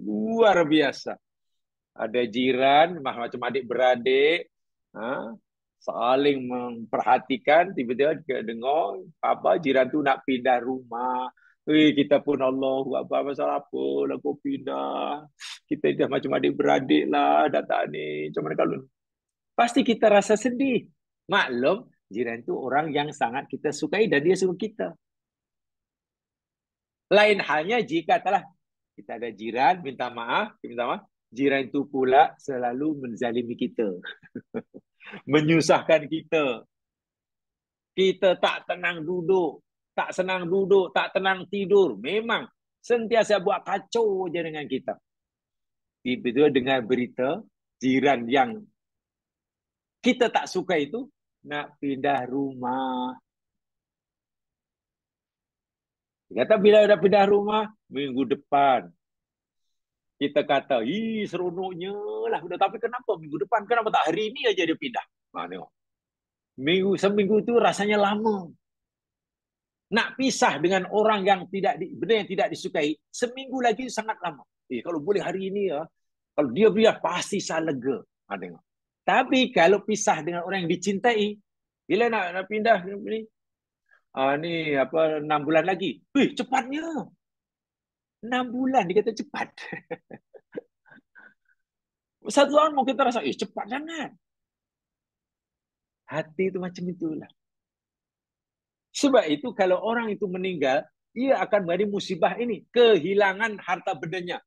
Speaker 1: luar biasa. Ada jiran, macam adik-beradik, saling memperhatikan, tiba-tiba dengar apa jiran tu nak pindah rumah. Kita pun Allah, apa masalah apa lah kau pindah. Kita dah macam adik-beradik lah datang ni. Macam mana kalau pasti kita rasa sedih. Maklum, jiran tu orang yang sangat kita sukai dan dia suka kita. Lain halnya jika telah kita ada jiran, minta maaf, jiran itu pula selalu menzalimi kita. Menyusahkan kita. Kita tak tenang duduk, tak senang duduk, tak tenang tidur. Memang sentiasa buat kacau je dengan kita. Tiba-tiba dengar berita, jiran yang kita tak suka itu nak pindah rumah. Kata bila dah pindah rumah, minggu depan. Kita kata, seronoknya lah. Tapi kenapa minggu depan? Kenapa tak hari ini aja dia pindah? Nah, tengok. Seminggu itu rasanya lama. Nak pisah dengan orang yang benar yang tidak disukai, seminggu lagi sangat lama. Kalau boleh hari ini ya, kalau dia biar pasti saya lega. Nah, tengok. Tapi kalau pisah dengan orang yang dicintai, bila nak pindah ni, ni apa 6 bulan lagi. Cepatnya. 6 bulan dia kata cepat. 1 tahun mau kita rasa, cepat sangat. Hati itu macam itulah. Sebab itu kalau orang itu meninggal, ia akan menjadi musibah ini. Kehilangan harta bendanya.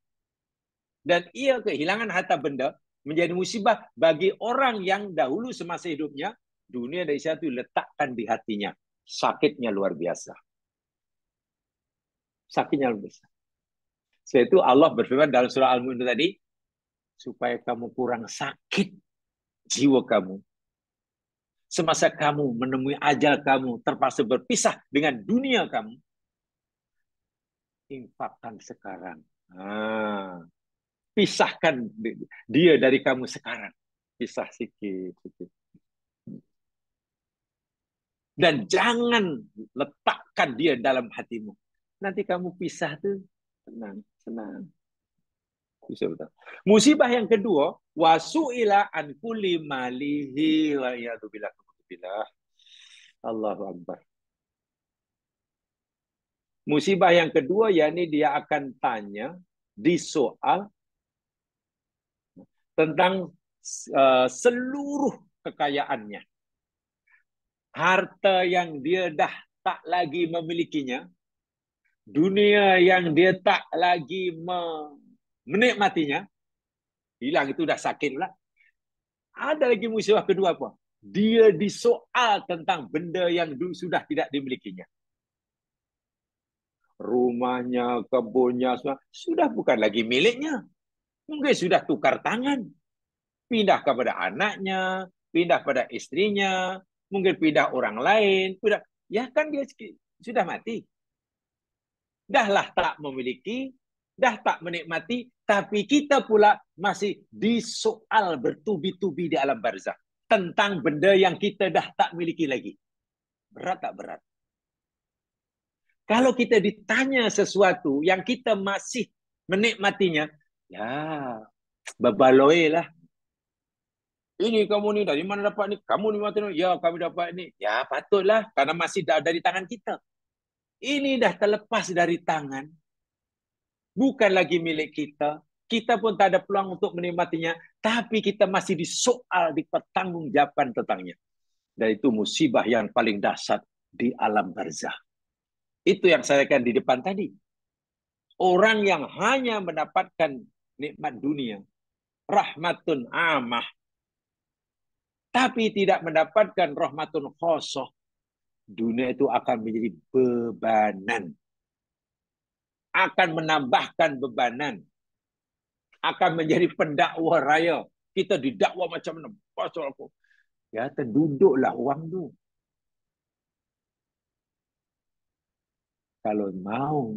Speaker 1: Dan ia kehilangan harta benda menjadi musibah bagi orang yang dahulu semasa hidupnya, dunia dari satu letakkan di hatinya. Sakitnya luar biasa. Sakitnya luar biasa. Sebab itu Allah berfirman dalam surah Al-Mu'min tadi, supaya kamu kurang sakit jiwa kamu. Semasa kamu menemui ajal kamu, terpaksa berpisah dengan dunia kamu, infakkan sekarang. Pisahkan dia dari kamu sekarang. Pisah sikit. Dan jangan letakkan dia dalam hatimu. Nanti kamu pisah tuh senang. Musibah yang kedua, wasu'ila an kulli malihi wa iyadzubillah. Allahu Akbar. Musibah yang kedua, yakni dia akan tanya, disoal tentang seluruh kekayaannya. Harta yang dia dah tak lagi memilikinya, dunia yang dia tak lagi menikmatinya, hilang itu dah sakit pula. Ada lagi musibah kedua apa? Dia disoal tentang benda yang sudah tidak dimilikinya. Rumahnya, kebunnya, sudah bukan lagi miliknya. Mungkin sudah tukar tangan. Pindah kepada anaknya, pindah pada istrinya, mungkin pindah orang lain. Ya kan dia sudah mati. Dahlah tak memiliki, dah tak menikmati, tapi kita pula masih disoal bertubi-tubi di alam barzakh tentang benda yang kita dah tak miliki lagi. Berat tak berat? Kalau kita ditanya sesuatu yang kita masih menikmatinya, ya berbaloi lah. Ini kamu ni dari mana dapat ni? Kamu ni mana? Ya kami dapat ni. Ya patutlah karena masih dari tangan kita. Ini dah terlepas dari tangan. Bukan lagi milik kita. Kita pun tak ada peluang untuk menikmatinya. Tapi kita masih disoal, dipertanggungjawabkan tentangnya. Dan itu musibah yang paling dahsyat di alam barzah. Itu yang saya katakan di depan tadi. Orang yang hanya mendapatkan nikmat dunia, rahmatun amah, tapi tidak mendapatkan rahmatun khosoh, dunia itu akan menjadi bebanan. Akan menambahkan bebanan. Akan menjadi pendakwa raya. Kita didakwa macam mana? Pasal aku. Ya, terduduklah uang tu. Kalau mau,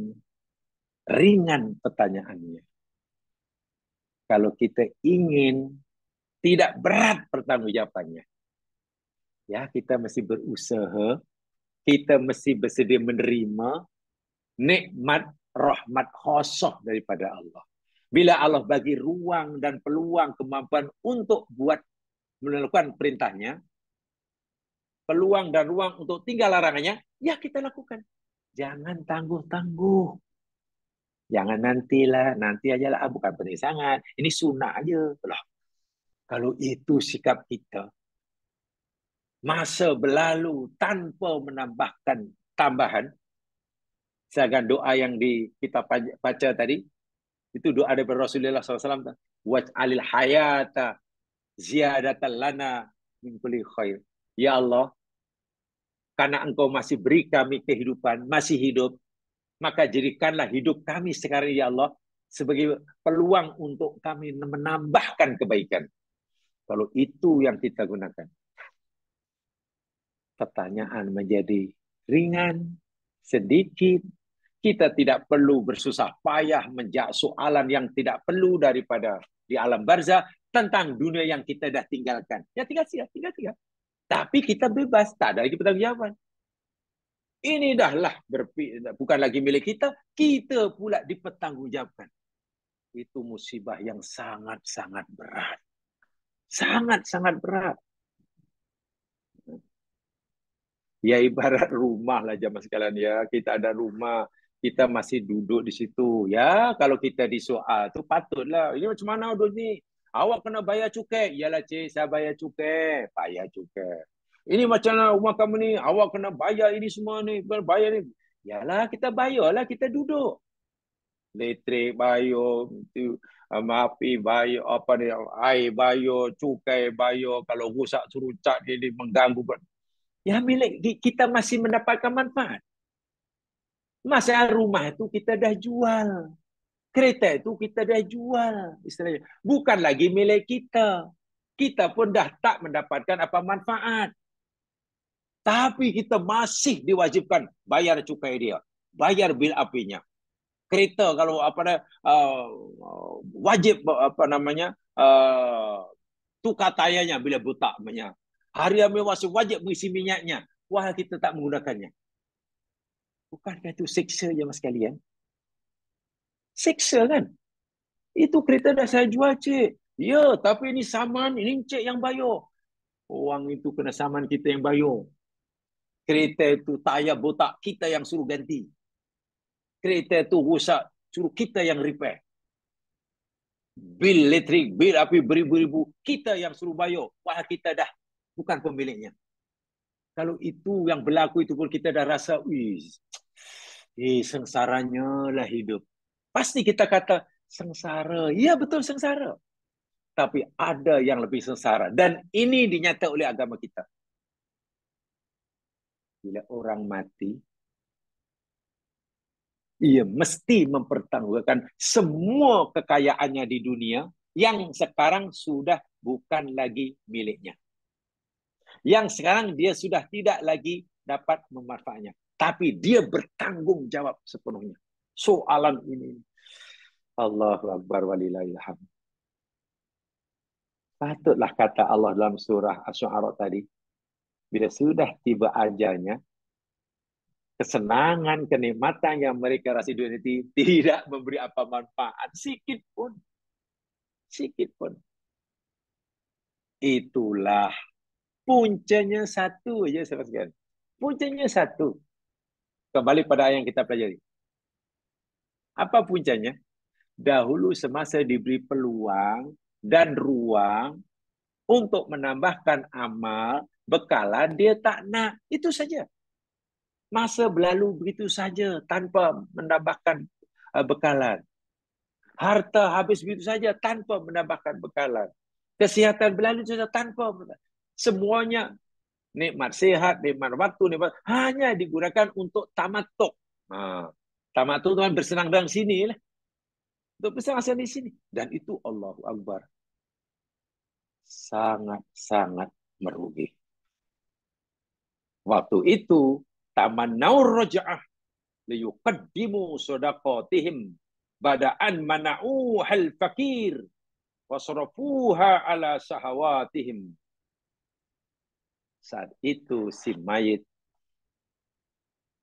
Speaker 1: ringan pertanyaannya. Kalau kita ingin, tidak berat pertanggungjawabannya. Ya, kita mesti berusaha, kita mesti bersedia menerima nikmat rahmat khosoh daripada Allah. Bila Allah bagi ruang dan peluang kemampuan untuk buat melakukan perintahnya, peluang dan ruang untuk tinggal larangannya, ya kita lakukan. Jangan tangguh-tangguh. Jangan nantilah, nanti aja lah, bukan penting sangat. Ini sunnah aja. Loh, kalau itu sikap kita, masa berlalu tanpa menambahkan tambahan, sedangkan doa yang kita baca tadi, itu doa daripada Rasulullah SAW. Waj'alil hayata ziyadatan lana min kulli khair. Ya Allah, karena engkau masih beri kami kehidupan, masih hidup, maka jadikanlah hidup kami sekarang, ya Allah, sebagai peluang untuk kami menambahkan kebaikan. Kalau itu yang kita gunakan, pertanyaan menjadi ringan, sedikit. Kita tidak perlu bersusah payah menjawab soalan yang tidak perlu daripada di alam barzah tentang dunia yang kita dah tinggalkan. Ya tinggal siap, tinggal. Tapi kita bebas, tak ada lagi pertanggungjawaban. Ini dahlah bukan lagi milik kita, kita pula dipertanggungjawabkan. Itu musibah yang sangat-sangat berat. Sangat-sangat berat. Ya ibarat rumah lah zaman sekalian ya. Kita ada rumah, kita masih duduk di situ. Ya kalau kita disoal tu patutlah. Ini macam mana duduk ni? Awak kena bayar cukai. Yalah cik, saya bayar cukai. Bayar cukai. Ini macam mana rumah kamu ni? Awak kena bayar ini semua ni. Bayar ni. Yalah kita bayarlah, kita duduk. Elektrik bayar, api bayar, apa ni, air bayar, cukai bayar. Kalau rusak suruh cat ni mengganggu. Ya milik kita masih mendapatkan manfaat. Masa rumah itu kita dah jual. Kereta itu kita dah jual. Istilahnya. Bukan lagi milik kita. Kita pun dah tak mendapatkan apa manfaat. Tapi kita masih diwajibkan bayar cukai dia. Bayar bil apinya. Kereta kalau wajib apa namanya tukar tayarnya bila butak banyak. Hari Amin masih wajib mengisi minyaknya. Wah kita tak menggunakannya. Bukankah itu siksa je mas sekalian? Siksa kan? Itu kereta dah saya jual cik. Ya, tapi ini saman, ini cik yang bayar. Orang itu kena saman kita yang bayar. Kereta itu tayar botak, kita yang suruh ganti. Kereta itu rusak, suruh kita yang repair. Bil elektrik, bil api beribu-ribu, kita yang suruh bayar. Wah kita dah bukan pemiliknya. Kalau itu yang berlaku itu pun kita dah rasa, sengsaranya lah hidup. Pasti kita kata, sengsara. Ya betul sengsara. Tapi ada yang lebih sengsara. Dan ini dinyata oleh agama kita. Bila orang mati, ia mesti mempertanggungjawabkan semua kekayaannya di dunia yang sekarang sudah bukan lagi miliknya. Yang sekarang dia sudah tidak lagi dapat memanfaatnya. Tapi dia bertanggung jawab sepenuhnya. Soalan ini. Allahu Akbar walillahilhamd. Patutlah kata Allah dalam surah Asy-Syu'ara tadi. Bila sudah tiba ajalnya, kesenangan, kenikmatan yang mereka rasa di dunia ini tidak memberi apa manfaat sedikit pun, sedikit pun. Itulah puncanya satu aja, saudara sekalian. Puncanya satu. Kembali pada ayat yang kita pelajari. Apa puncanya? Dahulu semasa diberi peluang dan ruang untuk menambahkan amal, bekalan, dia tak nak. Itu saja. Masa berlalu begitu saja tanpa menambahkan bekalan. Harta habis begitu saja tanpa menambahkan bekalan. Kesihatan berlalu saja tanpa semuanya nikmat sehat, nikmat waktu, nikmat hanya digunakan untuk tamatuk. Tamatuk itu kan bersenang-senang sini lah. Untuk bersenang-senang di sini. Dan itu Allahu Akbar. Sangat-sangat merugi. Waktu itu tamannaur raja'ah liyuqaddimu shadaqatihim bada'an mana'uhal fakir wasrafuha ala sahawatihim. Saat itu si mayit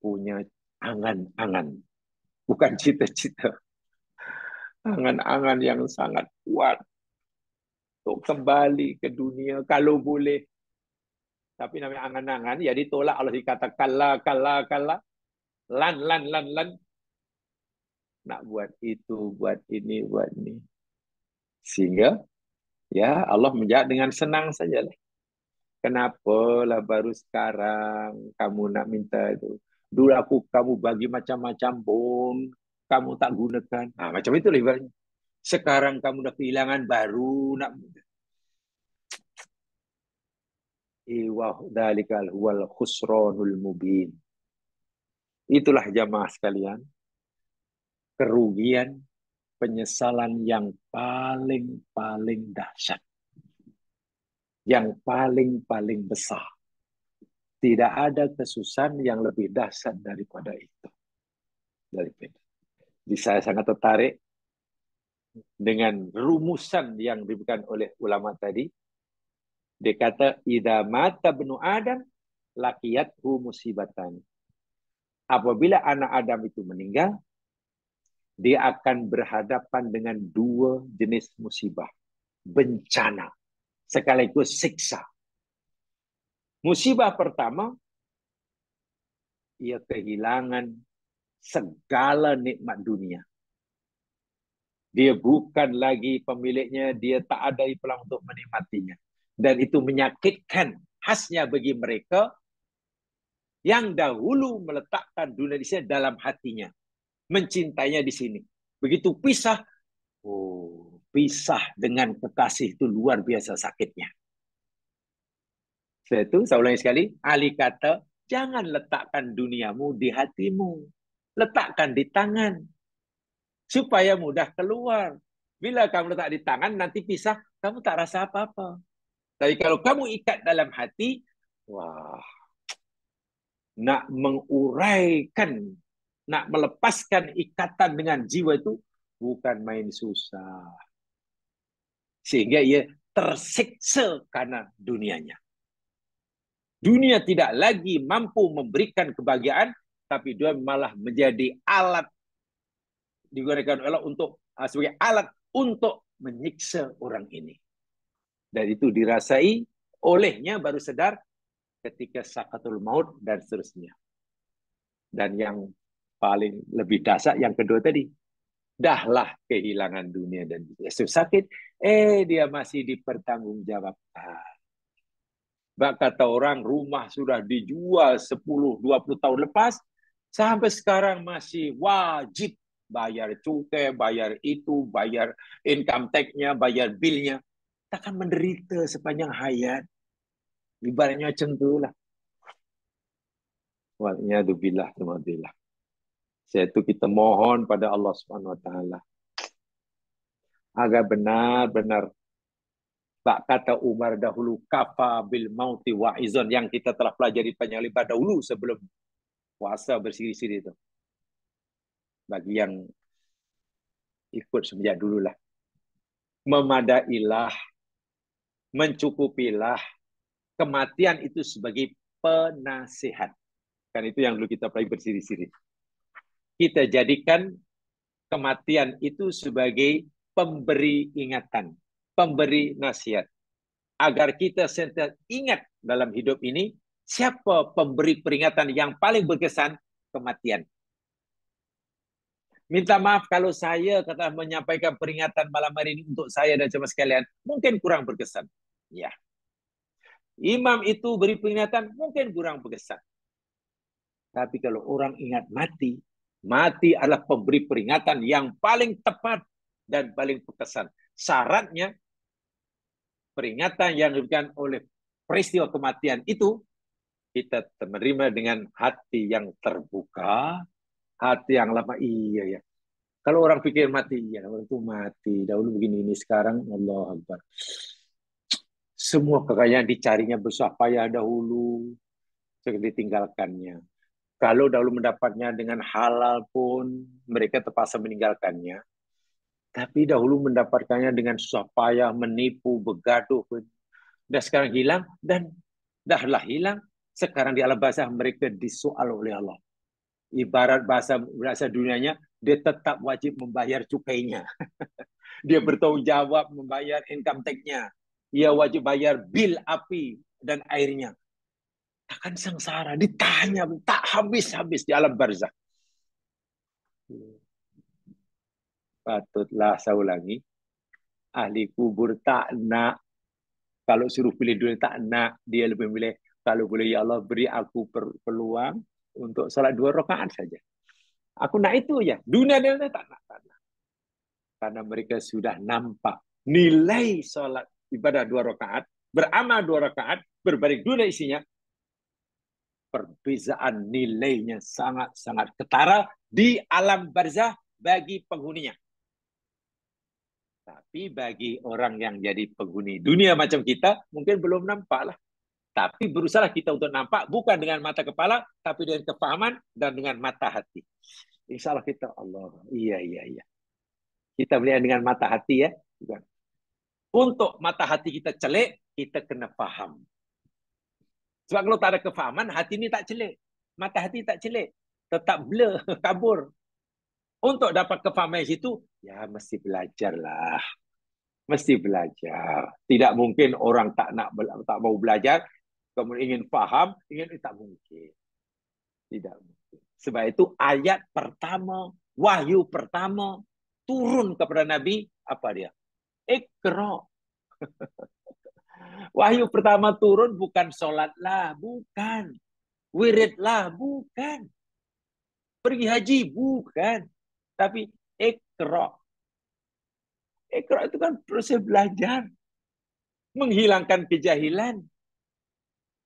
Speaker 1: punya angan-angan, bukan cita-cita, angan-angan yang sangat kuat untuk kembali ke dunia kalau boleh. Tapi namanya angan-angan, ya ditolak Allah, dikata kalla, kalla, kalla, lan. Nak buat itu, buat ini, buat ini. Sehingga ya Allah menjawab dengan senang saja lah. Kenapa lah baru sekarang kamu nak minta itu? Dulu kamu bagi macam-macam pun kamu tak gunakan. Macam itu lah ibaratnya. Sekarang kamu dah kehilangan baru nak minta. Dalikal huwal khusranul mubin. Itulah jamaah sekalian. Kerugian, penyesalan yang paling dahsyat. Yang paling besar. Tidak ada kesusahan yang lebih dahsyat daripada itu. Jadi saya sangat tertarik dengan rumusan yang diberikan oleh ulama tadi. Dia kata, idza mata ibnu Adam laqiyathu musibatan. Apabila anak Adam itu meninggal, dia akan berhadapan dengan dua jenis musibah. Bencana, sekaligus siksa. Musibah pertama, ia kehilangan segala nikmat dunia. Dia bukan lagi pemiliknya, dia tak ada peluang untuk menikmatinya. Dan itu menyakitkan khasnya bagi mereka yang dahulu meletakkan dunia di sini dalam hatinya. Mencintainya di sini. Begitu pisah, pisah dengan kekasih itu luar biasa sakitnya. Setelah itu, saya ulangi sekali, Ali kata, jangan letakkan duniamu di hatimu. Letakkan di tangan. Supaya mudah keluar. Bila kamu letak di tangan, nanti pisah, kamu tak rasa apa-apa. Tapi kalau kamu ikat dalam hati, wah, nak menguraikan, nak melepaskan ikatan dengan jiwa itu, bukan main susah. Sehingga ia tersiksa karena dunianya. Dunia tidak lagi mampu memberikan kebahagiaan, tapi dia malah menjadi alat, digunakan Allah untuk sebagai alat untuk menyiksa orang ini. Dan itu dirasai olehnya baru sadar ketika sakatul maut dan seterusnya. Dan yang paling lebih dahsyat yang kedua tadi, dahlah kehilangan dunia dan sakit, dia masih dipertanggungjawabkan. Bak kata orang rumah sudah dijual 10-20 tahun lepas, sampai sekarang masih wajib bayar cukai, bayar itu, bayar income tax-nya, bayar bil-nya. Takkan menderita sepanjang hayat. Ibaratnya macam itulah. Wa'alaikumsalam. Alhamdulillah. Itu kita mohon pada Allah Subhanahu Wa Taala agar benar-benar tak kata Umar dahulu kafa bil mauti wa'izon yang kita telah pelajari panjang lebar dahulu sebelum puasa bersiri-siri itu. Bagi yang ikut semenjak dululah. Memadailah, mencukupilah kematian itu sebagai penasihat. Kan itu yang dulu kita pelajari bersiri-siri. Kita jadikan kematian itu sebagai pemberi ingatan, pemberi nasihat. Agar kita sentiasa ingat dalam hidup ini, siapa pemberi peringatan yang paling berkesan? Kematian. Minta maaf kalau saya kata menyampaikan peringatan malam hari ini untuk saya dan jemaah sekalian, mungkin kurang berkesan. Ya. Imam itu beri peringatan, mungkin kurang berkesan. Tapi kalau orang ingat mati, mati adalah pemberi peringatan yang paling tepat dan paling berkesan. Syaratnya, peringatan yang diberikan oleh peristiwa kematian itu, kita menerima dengan hati yang terbuka, hati yang lama. Iya ya. Kalau orang pikir mati, ya orang itu mati. Dahulu begini, ini sekarang Allah Akbar. Semua kekayaan dicarinya bersusah payah dahulu, ditinggalkannya. Kalau dahulu mendapatnya dengan halal pun, mereka terpaksa meninggalkannya. Tapi dahulu mendapatkannya dengan susah payah, menipu, begaduh. Dan sekarang hilang, dan dahlah hilang. Sekarang di alam barzah mereka disoal oleh Allah. Ibarat bahasa dunianya, dia tetap wajib membayar cukainya. Dia bertanggung jawab membayar income tax-nya. Dia wajib bayar bil api dan airnya. Takkan sengsara, ditanya tak habis-habis di alam barzah. Patutlah saya ulangi, ahli kubur tak nak, kalau suruh pilih dunia tak nak, dia lebih memilih, kalau boleh ya Allah beri aku peluang untuk salat 2 rakaat saja. Aku nak itu ya, dunia tak nak, tak nak. Karena mereka sudah nampak nilai salat ibadah 2 rakaat, beramal 2 rakaat, berbalik dunia isinya, perbezaan nilainya sangat-sangat ketara di alam barzah bagi penghuninya. Tapi bagi orang yang jadi penghuni dunia macam kita, mungkin belum nampak lah. Tapi berusaha kita untuk nampak, bukan dengan mata kepala, tapi dengan kefahaman dan dengan mata hati. Insya Allah kita, Allah, iya. Kita melihat dengan mata hati ya. Untuk mata hati kita celik, kita kena faham. Sebab kalau tak ada kefahaman, hati ini tak celik. Mata hati tak celik. Tetap blur, kabur. Untuk dapat kefahaman situ, ya mesti belajarlah. Mesti belajar. Tidak mungkin orang tak mau belajar, kemudian ingin paham, tak mungkin. Tidak mungkin. Sebab itu ayat pertama, wahyu pertama turun kepada Nabi, apa dia? Iqra. Wahyu pertama turun bukan solatlah, bukan. Wiridlah, bukan. Pergi haji, bukan. Tapi Iqra. Iqra itu kan proses belajar. Menghilangkan kejahilan.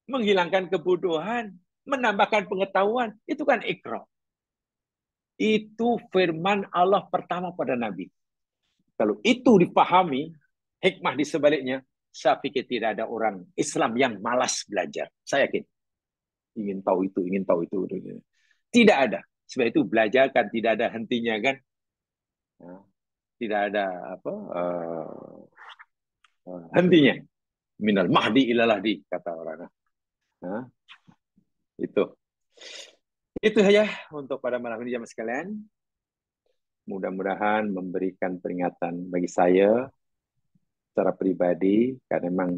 Speaker 1: Menghilangkan kebodohan. Menambahkan pengetahuan. Itu kan Iqra. Itu firman Allah pertama pada Nabi. Kalau itu dipahami, hikmah di sebaliknya, saya pikir tidak ada orang Islam yang malas belajar. Saya yakin. Ingin tahu itu. Tidak ada. Sebab itu belajar kan tidak ada hentinya kan. Tidak ada hentinya. Minal mahdi ilalah di, kata orang. Itu. Itu saja untuk pada malam ini jamaah sekalian. Mudah-mudahan memberikan peringatan bagi saya secara pribadi, karena memang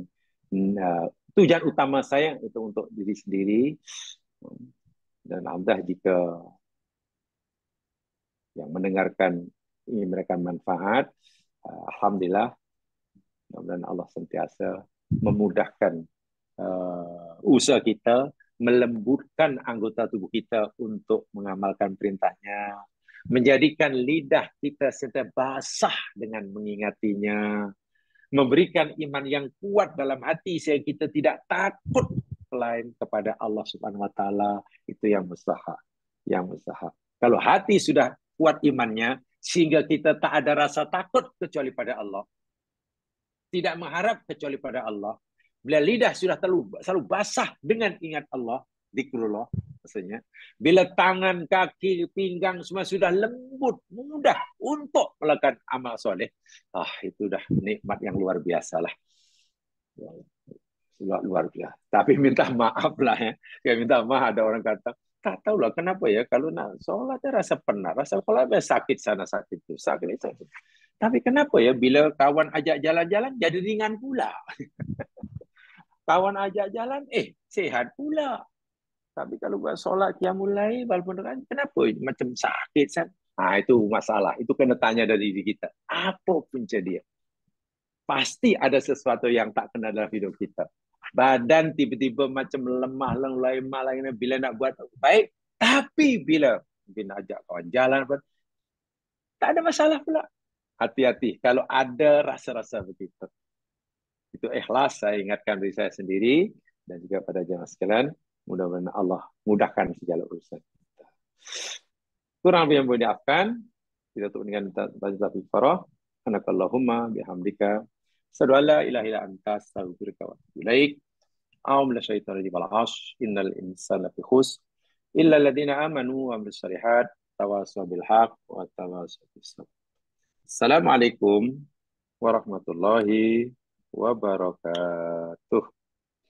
Speaker 1: tujuan utama saya itu untuk diri sendiri, dan alhamdulillah jika yang mendengarkan ingin memberikan manfaat, alhamdulillah, mudah-mudahan Allah sentiasa memudahkan usaha kita, melembutkan anggota tubuh kita untuk mengamalkan perintahnya, menjadikan lidah kita sentiasa basah dengan mengingatinya, memberikan iman yang kuat dalam hati sehingga kita tidak takut selain kepada Allah Subhanahu wa taala. Itu yang mustahak. Kalau hati sudah kuat imannya sehingga kita tak ada rasa takut kecuali pada Allah, tidak mengharap kecuali pada Allah, bila lidah sudah selalu basah dengan ingat Allah, zikrullah maksudnya, bila tangan, kaki, pinggang semua sudah lembut, mudah untuk melakukan amal soleh, itu dah nikmat yang luar biasa lah. Luar biasa. Tapi minta maaf lah ya. Minta maaf, ada orang kata, tak tahulah kenapa ya kalau nak sholat ya rasa penat, rasa kalau ada sakit sana sakit tu, sakit itu. Tapi kenapa ya bila kawan ajak jalan-jalan jadi ringan pula. Kawan ajak jalan, sehat pula. Tapi kalau buat solat qiyamul lail walaupun kan kenapa macam sakit kan? Itu masalah. Itu kena tanya dari diri kita. Apa punca dia? Pasti ada sesuatu yang tak kena dalam hidup kita. Badan tiba-tiba macam lemah, lemah lagi bila nak buat baik. Tapi bila ajak kawan jalan, tak ada masalah pula. Hati-hati kalau ada rasa-rasa begitu. Itu ikhlas, saya ingatkan diri saya sendiri dan juga pada jemaah sekalian. Mudah-mudahan Allah mudahkan segala urusan. Kurang lebih yang boleh dimaafkan. Kita tutup dengan baca farah. Anakallahumma bihamdika. Asyhadu an la ilaha illa anta astaghfiruka wa atubu ilaik. A'udzu billahi minasyaitonir rajim. Al-'ashr. Innal insana lafi khusr. Illa alladziina aamanu wa 'amilus shalihat. Tawassaw bil haqq wa tawassaw bis sabr. Assalamualaikum warahmatullahi wabarakatuh.